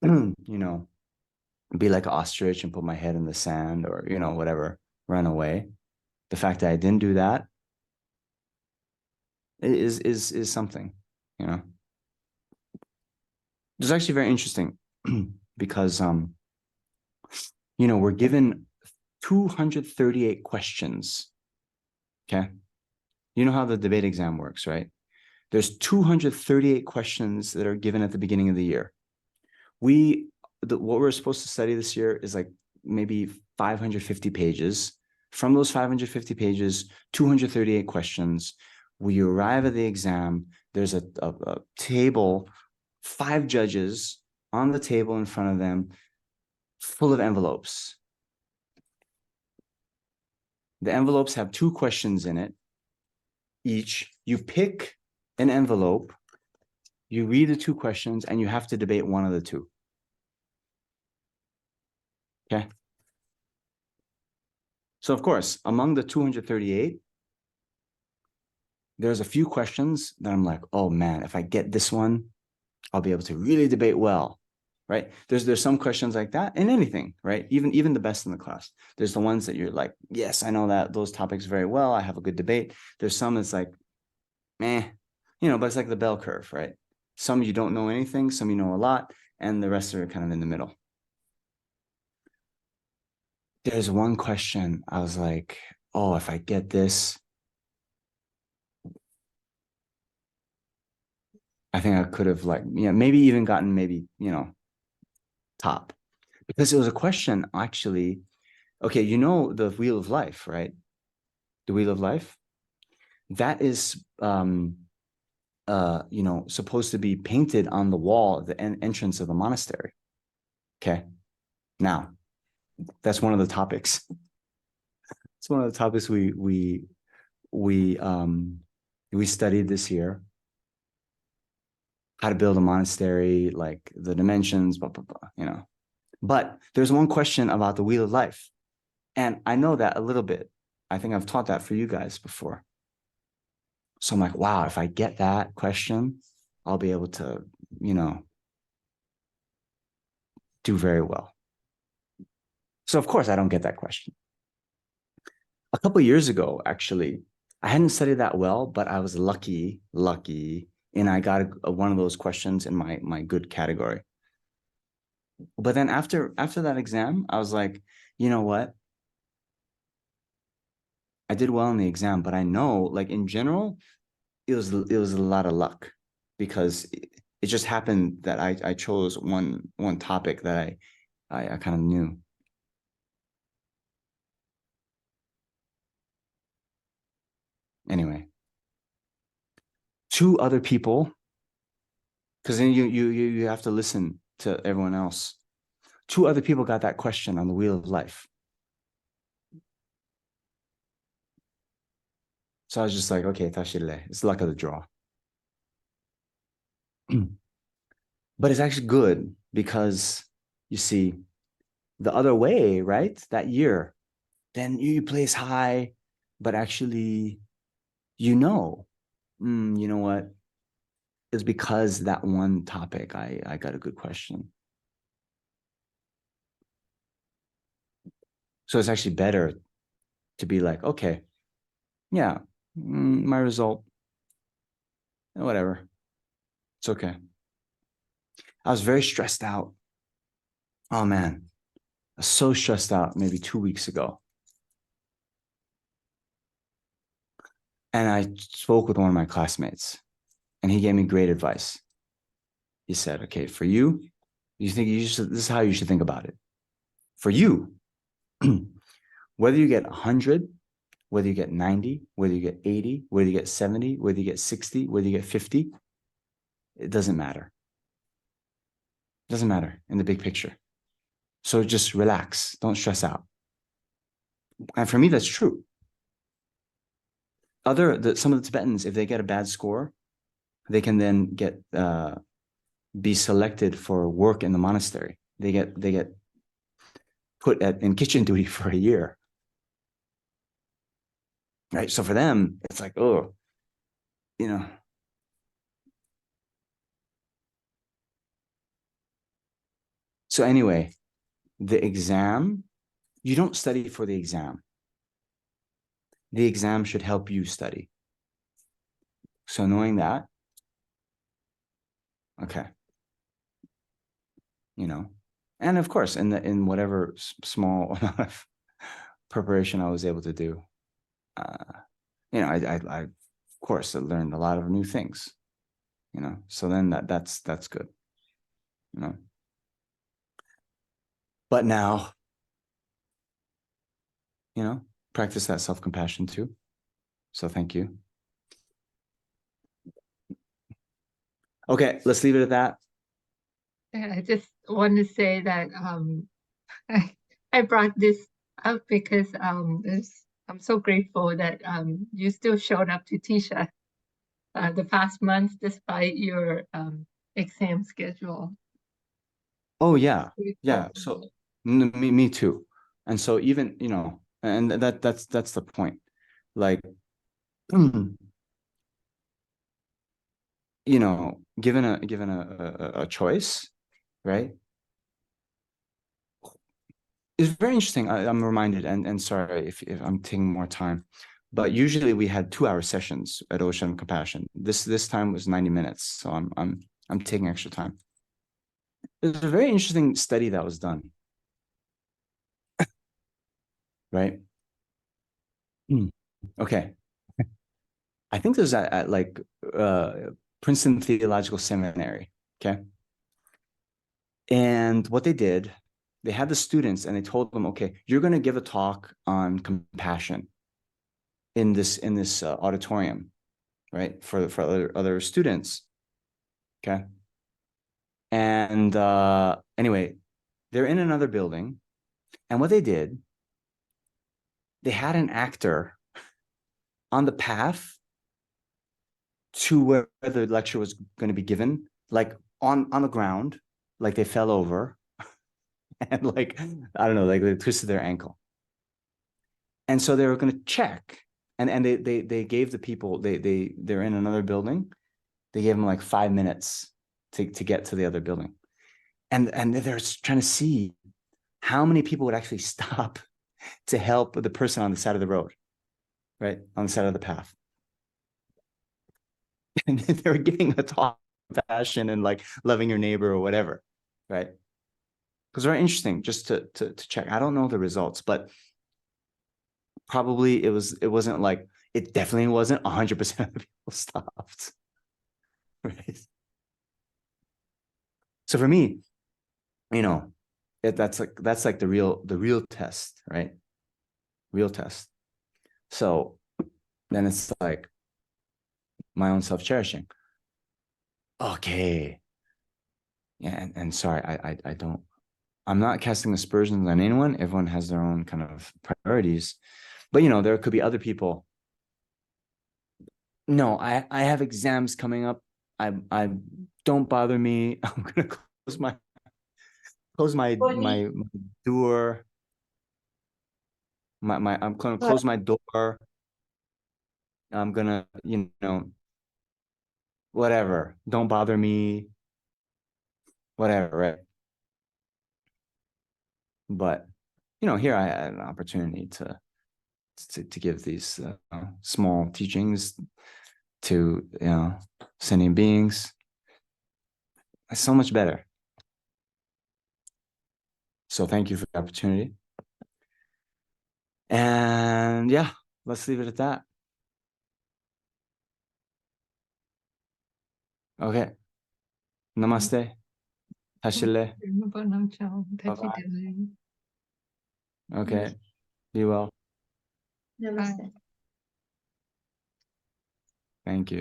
be like an ostrich and put my head in the sand or, whatever, run away. The fact that I didn't do that is something, It's actually very interesting because, we're given 238 questions. Okay. You know how the debate exam works, right? There's 238 questions that are given at the beginning of the year. What we're supposed to study this year is like maybe 550 pages. From those 550 pages, 238 questions. We arrive at the exam. There's a table, 5 judges on the table in front of them, full of envelopes. The envelopes have 2 questions in it each. You pick an envelope, you read the 2 questions, and you have to debate one of the 2. Okay. So of course, among the 238, there's a few questions that I'm like, oh man, if I get this one, I'll be able to really debate well, right? There's some questions like that in anything, right? Even the best in the class. There's the ones that you're like, yes, I know those topics very well. I have a good debate. There's some that's like, meh, but it's like the bell curve, right? Some you don't know anything, some you know a lot, and the rest are kind of in the middle. There's one question I was like, oh, if I get this, I think I could have maybe even gotten top, because it was a question actually. Okay, the Wheel of Life, right? The Wheel of Life, that is supposed to be painted on the wall at the entrance of the monastery. Okay, now that's one of the topics. It's one of the topics we studied this year. How to build a monastery, like the dimensions, blah, blah, blah, But there's one question about the Wheel of Life. And I know that a little bit. I think I've taught that for you guys before. So I'm like, wow, if I get that question, I'll be able to, do very well. So of course I don't get that question. A couple of years ago, actually, I hadn't studied that well, but I was lucky, and I got one of those questions in my good category. But then after that exam, I was like, you know what? I did well in the exam, but I know, like in general, it was a lot of luck, because it just happened that I chose one topic that I kind of knew. Anyway, 2 other people, because then you have to listen to everyone else. 2 other people got that question on the Wheel of Life. So I was just like, okay, tashile, it's luck of the draw. But it's actually good because you see the other way, right? That year, then you place high, but actually, you know what? It's because that one topic, I got a good question. So it's actually better to be like, okay, yeah, my result, whatever. It's okay. I was very stressed out. Oh man, I was so stressed out maybe 2 weeks ago. And I spoke with one of my classmates, and he gave me great advice. He said, okay, for you, this is how you should think about it. For you, whether you get 100, whether you get 90, whether you get 80, whether you get 70, whether you get 60, whether you get 50, it doesn't matter. It doesn't matter in the big picture. So just relax. Don't stress out. And for me, that's true. Some of the Tibetans, if they get a bad score, they can then be selected for work in the monastery. They get put in kitchen duty for a year. Right. So for them, it's like, oh, you know. So anyway, the exam, you don't study for the exam. The exam should help you study. So knowing that, okay, and of course, in whatever small amount of preparation I was able to do, I of course I learned a lot of new things, So then that's good, But now, practice that self-compassion too. So thank you. Okay, let's leave it at that. I just want to say that I brought this up because I'm so grateful that you still showed up to Tisha the past months despite your exam schedule. Oh yeah, yeah. So me too. And so even and that's the point. Like, given a choice, right? It's very interesting. I'm reminded, and sorry if I'm taking more time, but usually we had 2-hour sessions at Ocean Compassion. This time was 90 minutes, so I'm taking extra time. There's a very interesting study that was done, right? Okay, I think there's at like Princeton Theological Seminary. Okay, and what they did, they had the students and they told them, okay, you're going to give a talk on compassion in this auditorium, right? For other students. Okay. And anyway, they're in another building. And what they did, they had an actor on the path to where the lecture was going to be given, like on the ground, like they fell over and like, I don't know, like they twisted their ankle. And so they were going to check. And they gave the people, they're in another building. They gave them like 5 minutes to get to the other building. And they're trying to see how many people would actually stop to help the person on the side of the road, right? On the side of the path. And they were giving a talk of passion and like loving your neighbor or whatever, right? Because very interesting just to check. I don't know the results, but probably it wasn't like, it definitely wasn't 100% of the people stopped, right? So for me, that's like the real test, right? Real test. So then it's like my own self-cherishing. Okay. Yeah, and sorry, I'm not casting aspersions on anyone. Everyone has their own kind of priorities. But there could be other people No, I have exams coming up. I don't bother me. I'm gonna close my door. I'm gonna close my door. I'm gonna, whatever. Don't bother me. Whatever, right? But here I had an opportunity to give these small teachings to sentient beings. It's so much better. So thank you for the opportunity. And yeah, let's leave it at that. Okay. Namaste. Tashile. Bye. Okay. Be well. Bye. Thank you.